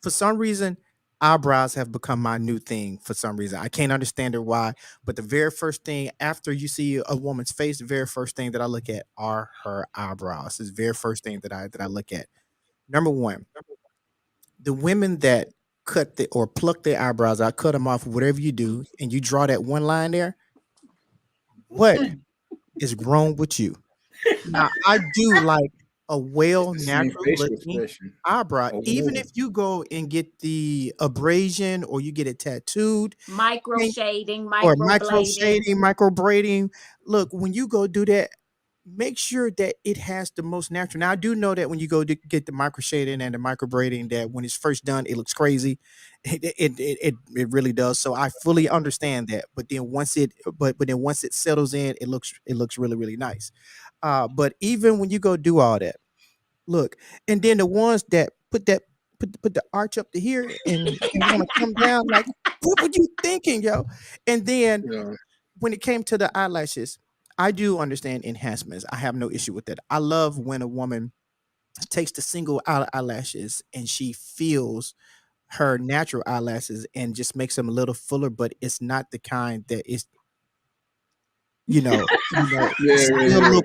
For some reason, eyebrows have become my new thing for some reason. I can't understand it why, but the very first thing after you see a woman's face, the very first thing that I look at are her eyebrows. It's the very first thing that I look at. Number one, the women that cut or pluck their eyebrows out, cut them off, whatever you do, and you draw that one line there, what is wrong with you? Now, I do like a It's well the same natural facial looking expression eyebrow. over and Even over. if you go and get the abrasion or you get it tattooed Micro and- shading, or micro micro blading. shading, micro braiding, look, when you go do that, make sure that it has the most natural. Now, I do know that when you go to get the micro shading and the micro braiding, that when it's first done, it looks crazy. It really does. So I fully understand that. But then once it settles in, it looks really really nice. But even when you go do all that, look, and then the ones that put the arch up to here and want to come down, like, what were you thinking, yo? And then Yeah. when it came to the eyelashes, I do understand enhancements. I have no issue with that. I love when a woman takes the single eyelashes and she feels her natural eyelashes and just makes them a little fuller, but it's not the kind that is it Yeah, yeah, still yeah.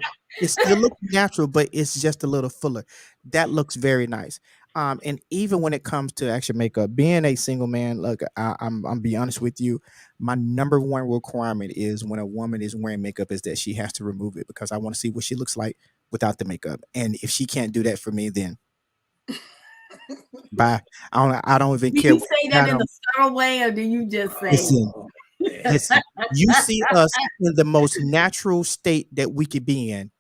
looks natural, but it's just a little fuller. That looks very nice. And even when it comes to actual makeup, being a single man, look, I'm be honest with you, my number one requirement is when a woman is wearing makeup is that she has to remove it because I want to see what she looks like without the makeup. And if she can't do that for me, then bye. I don't even Do care you what say that kind in of a subtle way, or do you just say? listen. Oh man. Listen, you see us in the most natural state that we could be in.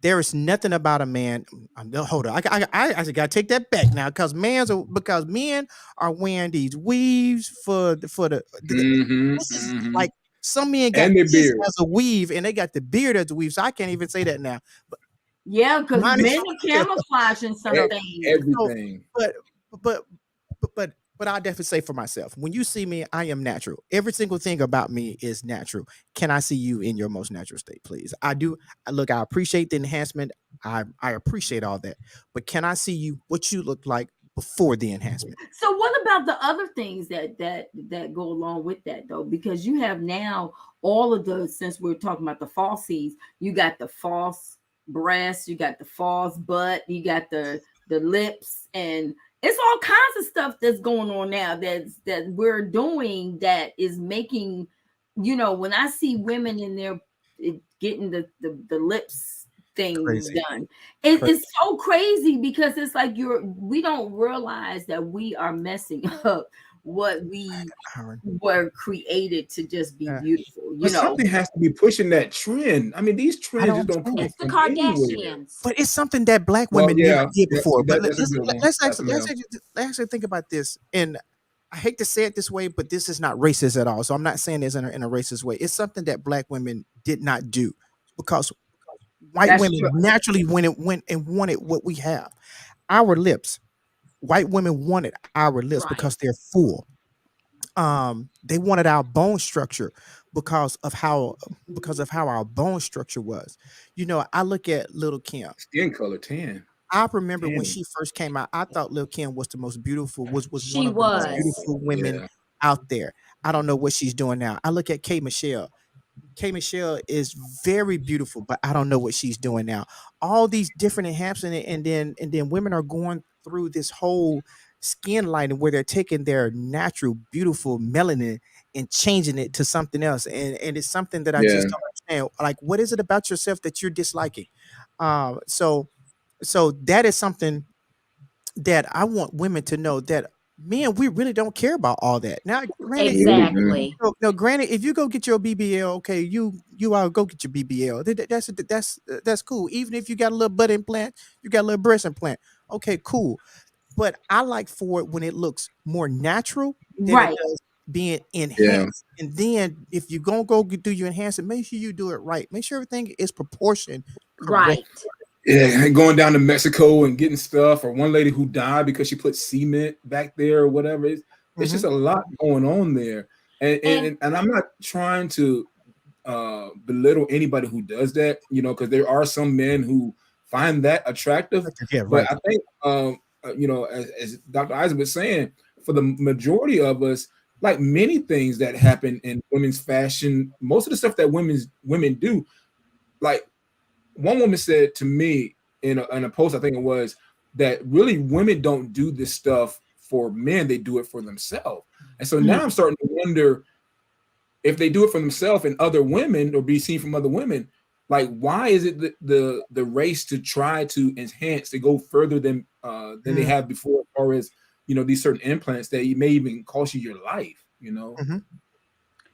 There is nothing about a man. No, hold on. I actually got to take that back now because men are wearing these weaves Mm-hmm. this is Mm-hmm. like some men got And their this beard. as a weave and they got the beard as a weave. So I can't even say that now. But Yeah, because mine men is are camouflaging some things. so, Everything. but but but I definitely say for myself, when you see me, I am natural. Every single thing about me is natural. Can I see you in your most natural state, please? I do. Look, I appreciate the enhancement. I appreciate all that. But can I see you what you look like before the enhancement? So what about the other things that go along with that though? Because you have now all of those. Since we're talking about the falsies, you got the false breast, you got the false butt, you got the lips, and it's all kinds of stuff that's going on now that we're doing that is making, when I see women in there getting the lips things Crazy, done, crazy. it's so crazy because it's like we don't realize that we are messing up what we Aaron. were created to just be Uh, beautiful, But something has to be pushing that trend. I mean, these I trends don't just don't understand come it. It's the from anywhere. Kardashians. But it's something that black Well, women never yeah, did yeah, before. But that's a good one. That's a male. let's actually think about this. And I hate to say it this way, but this is not racist at all. So I'm not saying this in a racist way. It's something that black women did not do because white that's women true. naturally went and wanted what we have. Our lips. White women wanted our lips because Right. they're full. They wanted our bone structure because of how our bone structure was. I look at little Kim. Skin color, tan, I remember when tanning. she first came out, I thought Lil Kim was the most beautiful, was one She of the most was. beautiful women Yeah, out there. I don't know what she's doing now. I look at K Michelle. K Michelle is very beautiful, but I don't know what she's doing now. All these different enhancements, and then women are going through this whole skin lighting where they're taking their natural, beautiful melanin and changing it to something else. And it's something that I yeah. just don't understand. Like, what is it about yourself that you're disliking? So that is something that I want women to know that men, we really don't care about all that. Now, granted, Exactly. no, granted, if you go get your BBL, okay, you all go get your BBL. That's cool. Even if you got a little butt implant, you got a little breast implant, okay, cool. But I like for it when it looks more natural than it Right. does being Yeah. enhanced. And then if you're gonna go do your enhancement, make sure you do it right. Make sure everything is proportioned correct. Right. Yeah, and going down to Mexico and getting stuff, or one lady who died because she put cement back there or whatever. It's just a lot going on there. And I'm not trying to belittle anybody who does that, you know, because there are some men who find that attractive. Yeah, But right. I think, you know, as Dr. Isaac was saying, for the majority of us, like many things that happen in women's fashion, most of the stuff that women do, like one woman said to me in a post, I think it was, that really women don't do this stuff for men, they do it for themselves. And so now I'm starting to wonder, if they do it for themselves and other women, or be seen from other women, like why is it the race to try to enhance, to go further than they have before, as far as, you know, these certain implants that may even cost you your life, you know?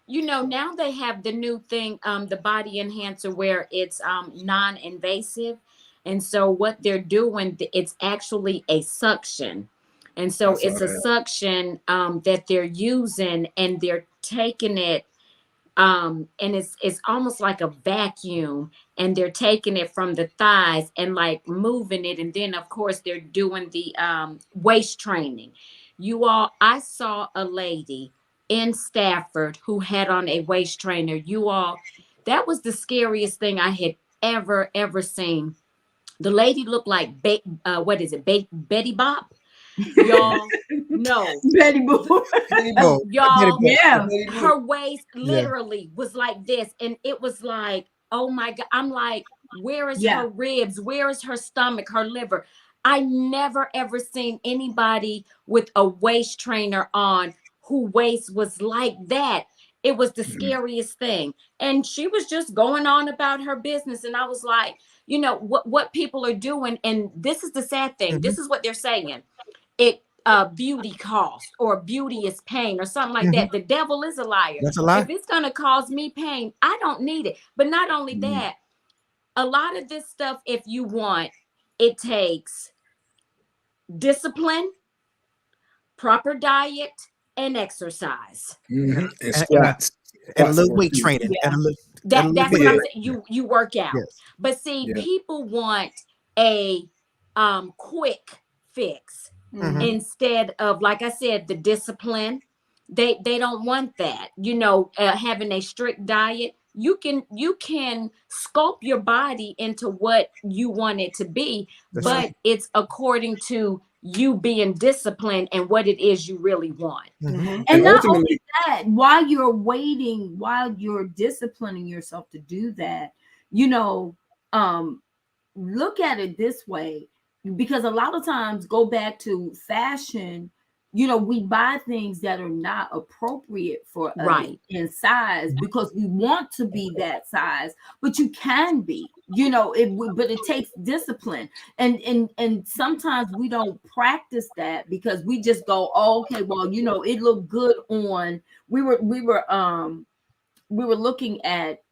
You know, now they have the new thing, the body enhancer, where it's non-invasive. And so what they're doing, it's actually a suction. And so it's a suction that they're using, and they're taking it, and it's almost like a vacuum, and they're taking it from the thighs and like moving it. And then of course they're doing the waist training. You all, I saw a lady in Stafford who had on a waist trainer. You all, that was the scariest thing I had ever seen. The lady looked like what is it, Betty Bop, y'all. No, Betty Boop. Oh, y'all, Yeah. her waist literally was like this, and it was like, oh my God. I'm like, where is Yeah. her ribs, where is her stomach, her liver? I never ever seen anybody with a waist trainer on who waist was like that. It was the scariest thing. And she was just going on about her business, and I was like, you know what people are doing. And this is the sad thing, this is what they're saying: it beauty cost, or beauty is pain, or something like that. The devil is a liar. That's a lie. If it's going to cause me pain, I don't need it. But not only that, a lot of this stuff, if you want, it takes discipline, proper diet, and exercise. And And, squats. and a little Squats weight work too. training. Yeah. And a little That's weight what I'm training. saying. You work out. Yes. But see, Yeah. people want a quick fix instead of, like I said, the discipline. They don't want that. You know, having a strict diet. You can sculpt your body into what you want it to be, That's but right. it's according to you being disciplined and what it is you really want. And And not ultimately, only that, while you're waiting, while you're disciplining yourself to do that, you know, look at it this way, because a lot of times, go back to fashion, you know, we buy things that are not appropriate for us Right. in size, because we want to be that size, but you can be, you know, but it takes discipline. And sometimes we don't practice that, because we just go, oh, okay, well, you know, it looked good on, we were looking at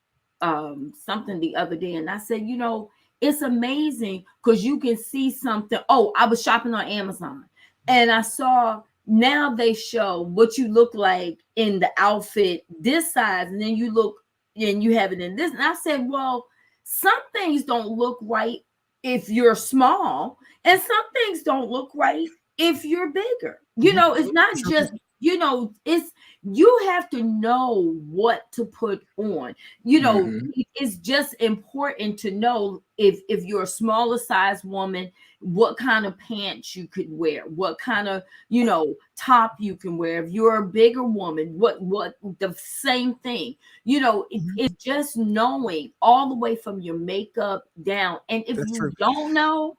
something the other day, and I said, you know, it's amazing, because you can see something. Oh, I was shopping on Amazon, and I saw, now they show what you look like in the outfit this size, and then you look and you have it in this. And I said, well, some things don't look right if you're small, and some things don't look right if you're bigger. You know, it's not just, you know, it's, you have to know what to put on. You know, it's just important to know, if you're a smaller size woman, what kind of pants you could wear, what kind of, you know, top you can wear. If you're a bigger woman, what the same thing. You know, it's just knowing all the way from your makeup down. And if That's you true. don't know,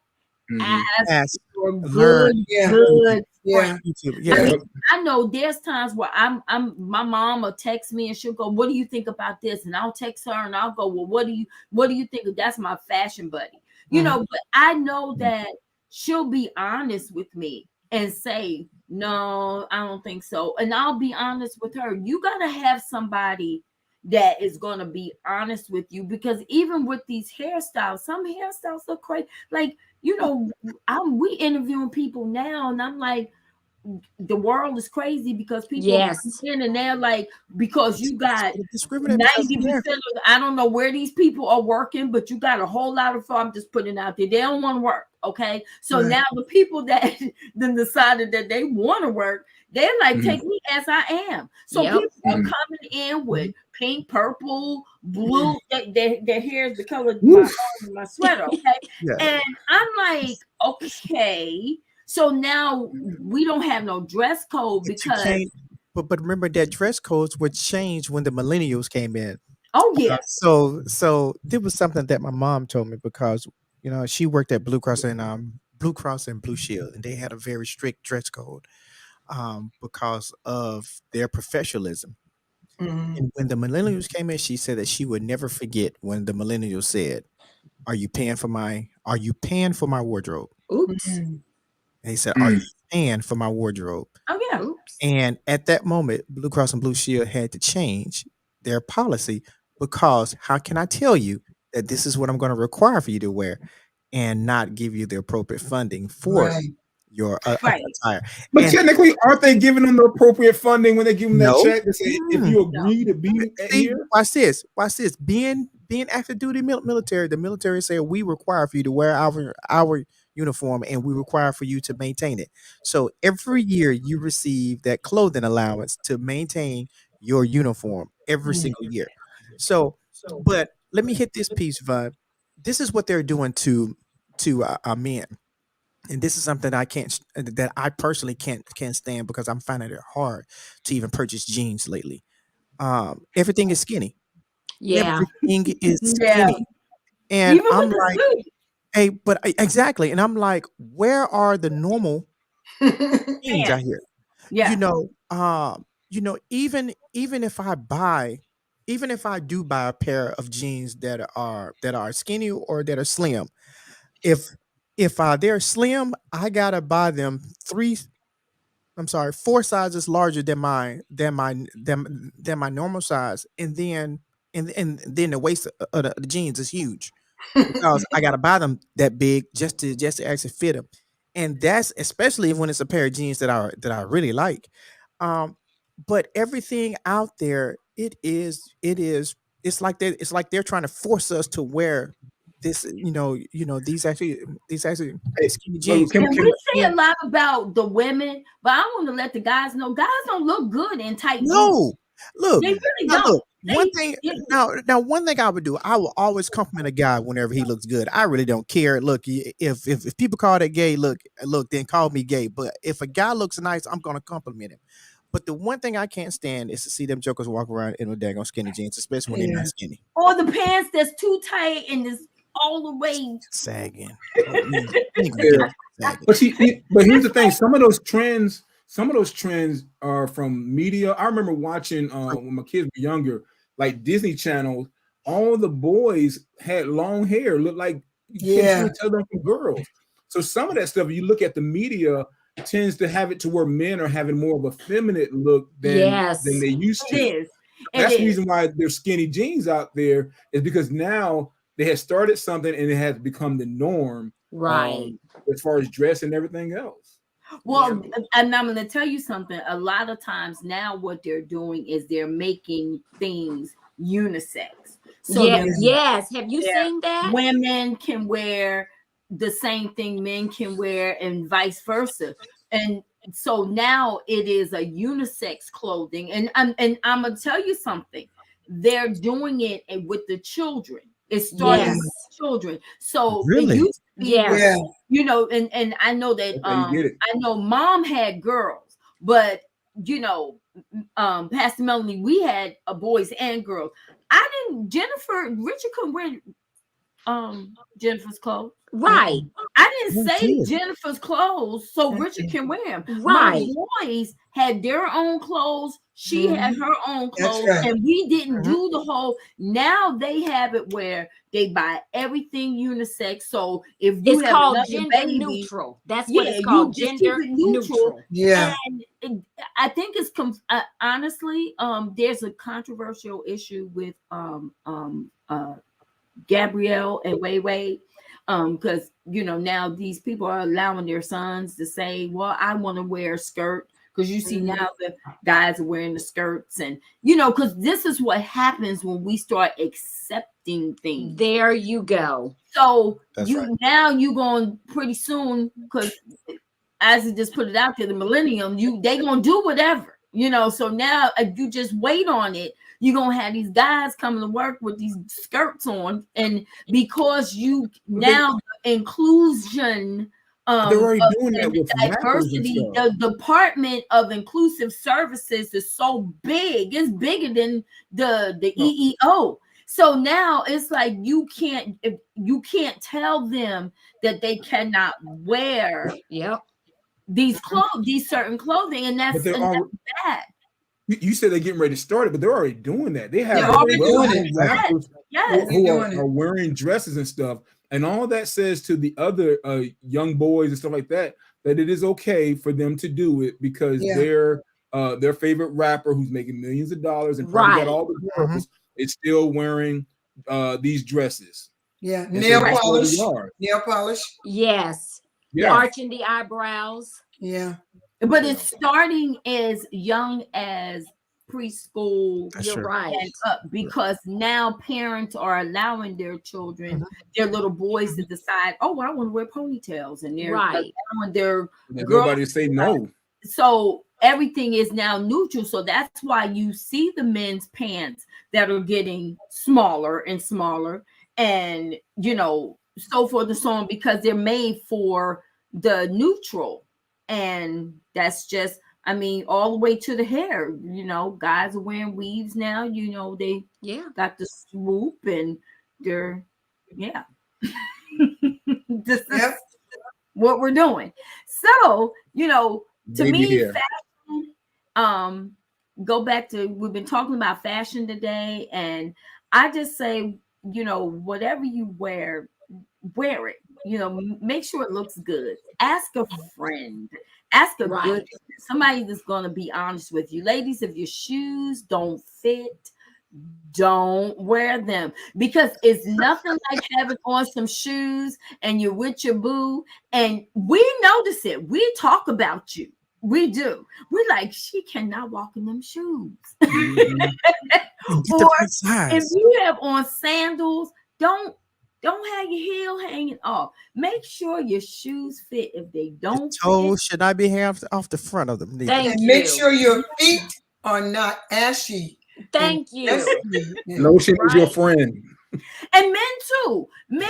ask Ask, for learn. good friends. YouTube. I Yeah. mean, I know there's times where my mom will text me, and she'll go, what do you think about this? And I'll text her, and I'll go, well, what do you think of, that's my fashion buddy, you know. But I know that she'll be honest with me, and say, no, I don't think so. And I'll be honest with her. You got to have somebody that is going to be honest with you, because even with these hairstyles, some hairstyles look crazy. Like, we interviewing people now, and I'm like, the world is crazy because people are coming Yes. in and they're like, because you got discriminate because of 90% hair. of, I don't know where these people are working, but you got a whole lot of, I'm just putting it out there, they don't want to work. Okay. So Right. now the people that then decided that they want to work, they're like, Mhm. take me as I am. So Yep. people are Mhm. coming in with pink, purple, blue, their hair is the color of Woof. my sweater. Okay. Yeah. And I'm like, okay. So now we don't have no dress code But you because, can't. But remember that dress codes were changed when the millennials came in. oh yeah, So there was something that my mom told me, because she worked at Blue Cross and Blue Shield, and they had a very strict dress code because of their professionalism. Mhm. And when the millennials came in, she said that she would never forget when the millennials said, Are you paying for my wardrobe?" Oops. Mhm. And he said, Are Mm. you paying for my wardrobe? oh yeah. Oops. And at that moment, Blue Cross and Blue Shield had to change their policy, because how can I tell you that this is what I'm going to require for you to wear and not give you the appropriate funding for Right. your Right. attire? But And technically, aren't they giving them the appropriate funding when they give them that no, check to say, if you agree to be see, here? watch this. Being active duty military, the military said we require for you to wear our uniform, and we require for you to maintain it. So every year you receive that clothing allowance to maintain your uniform every Mhm. single year. So, but let me hit this piece, Vaughn. This is what they're doing to our men, and this is something that I personally can't stand, because I'm finding it hard to even purchase jeans lately. Everything is skinny. Yeah. Everything is Yeah. skinny. And Even with I'm the like, suit. hey, exactly. And I'm like, where are the normal jeans out Pants. here? Yeah. Even if I do buy a pair of jeans that are skinny or that are slim, if they're slim, I gotta buy them four sizes larger than my normal size, and then the waist of the jeans is huge, because I gotta buy them that big just to actually fit them, and that's especially when it's a pair of jeans that I really like. But everything out there, it's like they're trying to force us to wear this, these actually Hey, skinny look, jeans. And we say a And lot about the women, but I want to let the guys know guys don't look good in tight jeans. no, look, They really now don't. look. One They, thing it, now one thing I would do, I will always compliment a guy whenever he looks good. I really don't care. Look, if people call that gay, look, then call me gay. But if a guy looks nice, I'm gonna compliment him. But the one thing I can't stand is to see them jokers walk around in a daggone skinny jeans, especially when they're Yeah. not skinny, or the pants that's too tight and is all the way. sagging. You ain't gonna get yeah. me sagging. But here's the thing: some of those trends are from media. I remember watching when my kids were younger, like Disney Channel. All the boys had long hair, looked like you couldn't Yeah. really tell them from girls. So some of that stuff, you look at the media, tends to have it to where men are having more of a feminine look than Yes. they used It to. is. It That's the is. reason why there's skinny jeans out there, is because now they had started something and it has become the norm, Right. as far as dress and everything else. Well, and I'm going to tell you something. A lot of times now, what they're doing is they're making things unisex. So Yeah. that Yeah. Yes. Have you yeah, seen that? women can wear the same thing men can wear, and vice versa. And so now it is a unisex clothing. And I'm gonna tell you something. They're doing it with the children. It's starting Yeah. with Yes. children. So it Really? used to be Yeah. with, Yeah. and I know that That's how you get it. I know mom had girls, but Pastor Melanie, we had boys and girls. I didn't Jennifer Richard couldn't wear Jennifer's clothes. Right. I didn't No say kid. Jennifer's clothes so Richard can wear them. Right. My boys had their own clothes. She had her own That's clothes, right. and we didn't do the whole. Now they have it where they buy everything unisex. So if you It's have called another gender baby, neutral. That's what yeah, it's you called. just keep Gender it neutral. Yeah. And I think it's honestly, there's a controversial issue with Gabrielle and Wei, because now these people are allowing their sons to say, "Well, I want to wear a skirt." Because you see now the guys are wearing the skirts, and because this is what happens when we start accepting things. There you go. So That's right. now you going pretty soon, because as I just put it out there, the millennium, they gonna do whatever, So now if you just wait on it, you're gonna have these guys coming to work with these skirts on, and because you now the inclusion They're already of doing that and with rappers and diversity, stuff. the Department of Inclusive Services is so big, it's bigger than the EEO. So now it's like you can't tell them that they cannot wear Yep. these certain clothing, and But that's bad. you said they're getting ready to start it, but they're already doing that. They They're have already doing well-known it. rappers Yes. who doing it. are wearing dresses and stuff, and all that says to the other young boys and stuff like that it is okay for them to do it because their favorite rapper who's making millions of dollars and probably got all the girls is still wearing these dresses. Yeah. And Nail so that's where polish. we are. Nail polish. Yes. Yeah. Arching the eyebrows. Yeah. But it's starting as young as preschool. That's You're true. right. And up, because now parents are allowing their children, their little boys, to decide, oh, I want to wear ponytails, and they're Right. allowing their There's girls. nobody to say no. So everything is now neutral. So that's why you see the men's pants that are getting smaller and smaller, and so forth and so on, because they're made for the neutral. And that's just, all the way to the hair. Guys are wearing weaves now. They got the swoop, and they're this is what we're doing. So to Baby me, hair. fashion, go back to, we've been talking about fashion today, and I just say, whatever you wear it. Make sure it looks good. Ask a friend. Ask a good somebody that's going to be honest with you. Ladies, if your shoes don't fit, don't wear them, because it's nothing like having on some shoes and you're with your boo, and we notice it. We talk about you. We do. We're like, she cannot walk in them shoes. Or if you have on sandals, don't have your heel hanging off. Make sure your shoes fit. If they don't toes should not be hanging off the front of them. Thank And you. make sure your feet are not ashy. Thank you. Lotion is your friend. And men too. Men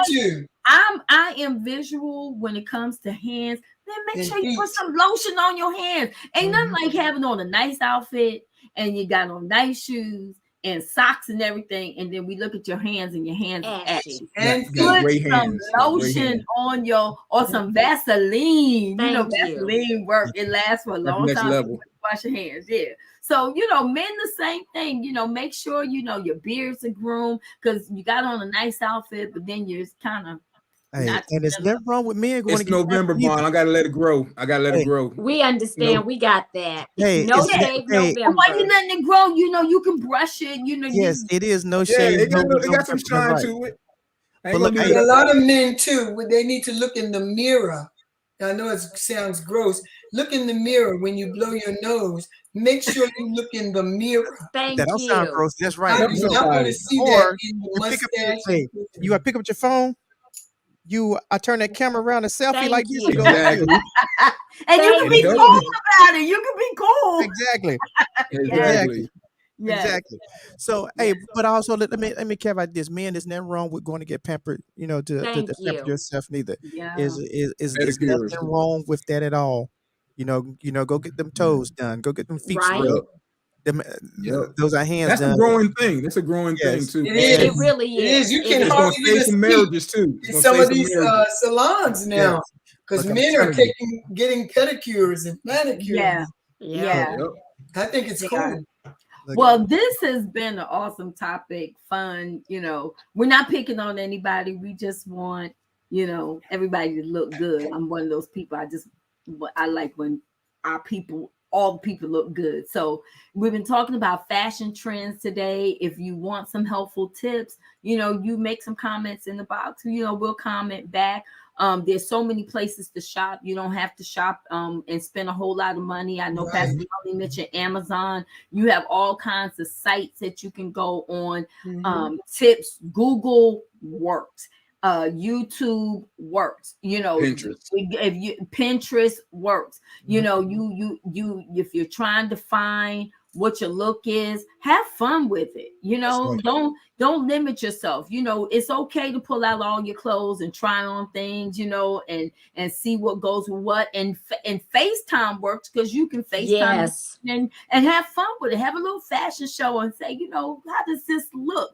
too. I am visual when it comes to hands. Then make sure you put some lotion on your hands. Ain't nothing like having on a nice outfit and you got on nice shoes and socks and everything, and then we look at your hands and your hands ashy. And put some lotion on or some Vaseline. Vaseline work. It lasts for a long time. Level. Wash your hands. Yeah. So, men, the same thing, make sure, your beards are groomed, because you got on a nice outfit, but then you're kind of. Hey, and it's never wrong with men going to get November, Vaughn. I gotta let it grow. Let it grow. We understand. We got that. Hey, no shave November. Why you letting it grow? You can brush it. Yes, it is no shave. It got some shine to it. But look, a lot of men too, they need to look in the mirror. I know it sounds gross. Look in the mirror when you blow your nose. Make sure you look in the mirror. Thank that don't sound gross. That's right. I do not want to see that in the mustache. You gotta pick up your phone. I turn that camera around and selfie like this. Exactly. And you can be cool about it. You can be cool. Exactly. Exactly. Yes. Exactly. So, hey, but also let me caveat this, man. There's nothing wrong with going to get pampered, to pamper yourself. Neither is nothing wrong with that at all. Go get them toes done. Go get them feet rubbed. Them, Yep. those are hands That's a done. growing thing. That's a growing thing Yes. too. It And is. It really It is. is. You It can it's is. gonna hardly save even some speak marriages too. It's in gonna some save of some these marriages. salons now, Yes. because Like I'm men are telling you. getting pedicures and manicures. Yeah, Yeah. yeah. Yep. I think it's They cool. are. Look, Well, this has been an awesome topic, fun. We're not picking on anybody. We just want, everybody to look good. I'm one of those people. I like when all the people look good. So we've been talking about fashion trends today. If you want some helpful tips, you make some comments in the box. We'll comment back. There's so many places to shop. You don't have to shop and spend a whole lot of money. I know Right. Pastor Melanie mentioned Amazon. You have all kinds of sites that you can go on. Tips. Google works. YouTube works. Pinterest. If Pinterest works. If you're trying to find what your look is, have fun with it. right. Don't limit yourself. It's okay to pull out all your clothes and try on things, and see what goes with what. And FaceTime works because you can FaceTime Yes. and have fun with it. Have a little fashion show and say, how does this look?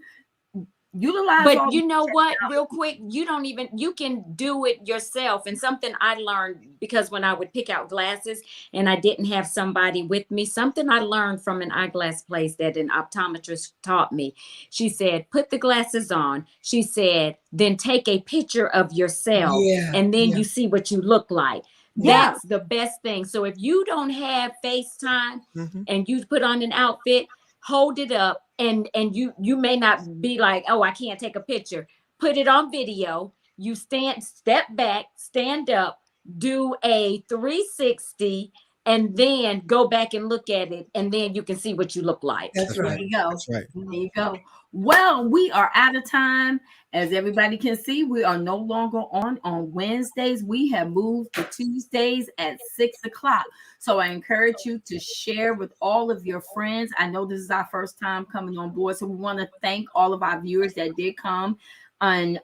Utilize But all you know what, real quick, you can do it yourself. And something I learned, because when I would pick out glasses and I didn't have somebody with me, something I learned from an eyeglass place that an optometrist taught me. She said, put the glasses on. She said, then take a picture of yourself Yeah. and then Yeah. you see what you look like. Yeah. That's the best thing. So if you don't have FaceTime Mhm. and you put on an outfit, hold it up, and you may not be like, oh, I can't take a picture. Put it on video. You step back, stand up, do a 360, and then go back and look at it, and then you can see what you look like. That's There right. you go. That's right. There you go. Well, we are out of time. As everybody can see, we are no longer on Wednesdays. We have moved to Tuesdays at 6:00. So I encourage you to share with all of your friends. I know this is our first time coming on board, so we want to thank all of our viewers that did come and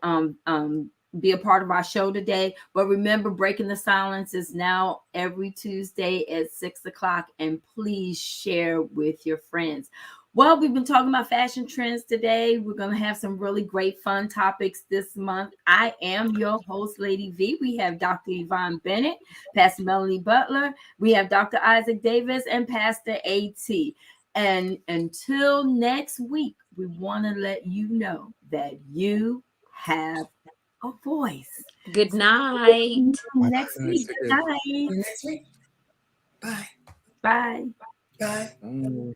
be a part of our show today. But remember, Breaking the Silence is now every Tuesday at 6:00, and please share with your friends. Well, we've been talking about fashion trends today. We're going to have some really great fun topics this month. I am your host, Lady V. We have Dr. Yvonne Bennett, Pastor Melanie Butler. We have Dr. Isaac Davis and Pastor A.T. And until next week, we want to let you know that you have a voice. Good night. Next week. Good See night. you next week. Bye. Bye. Bye. Mm.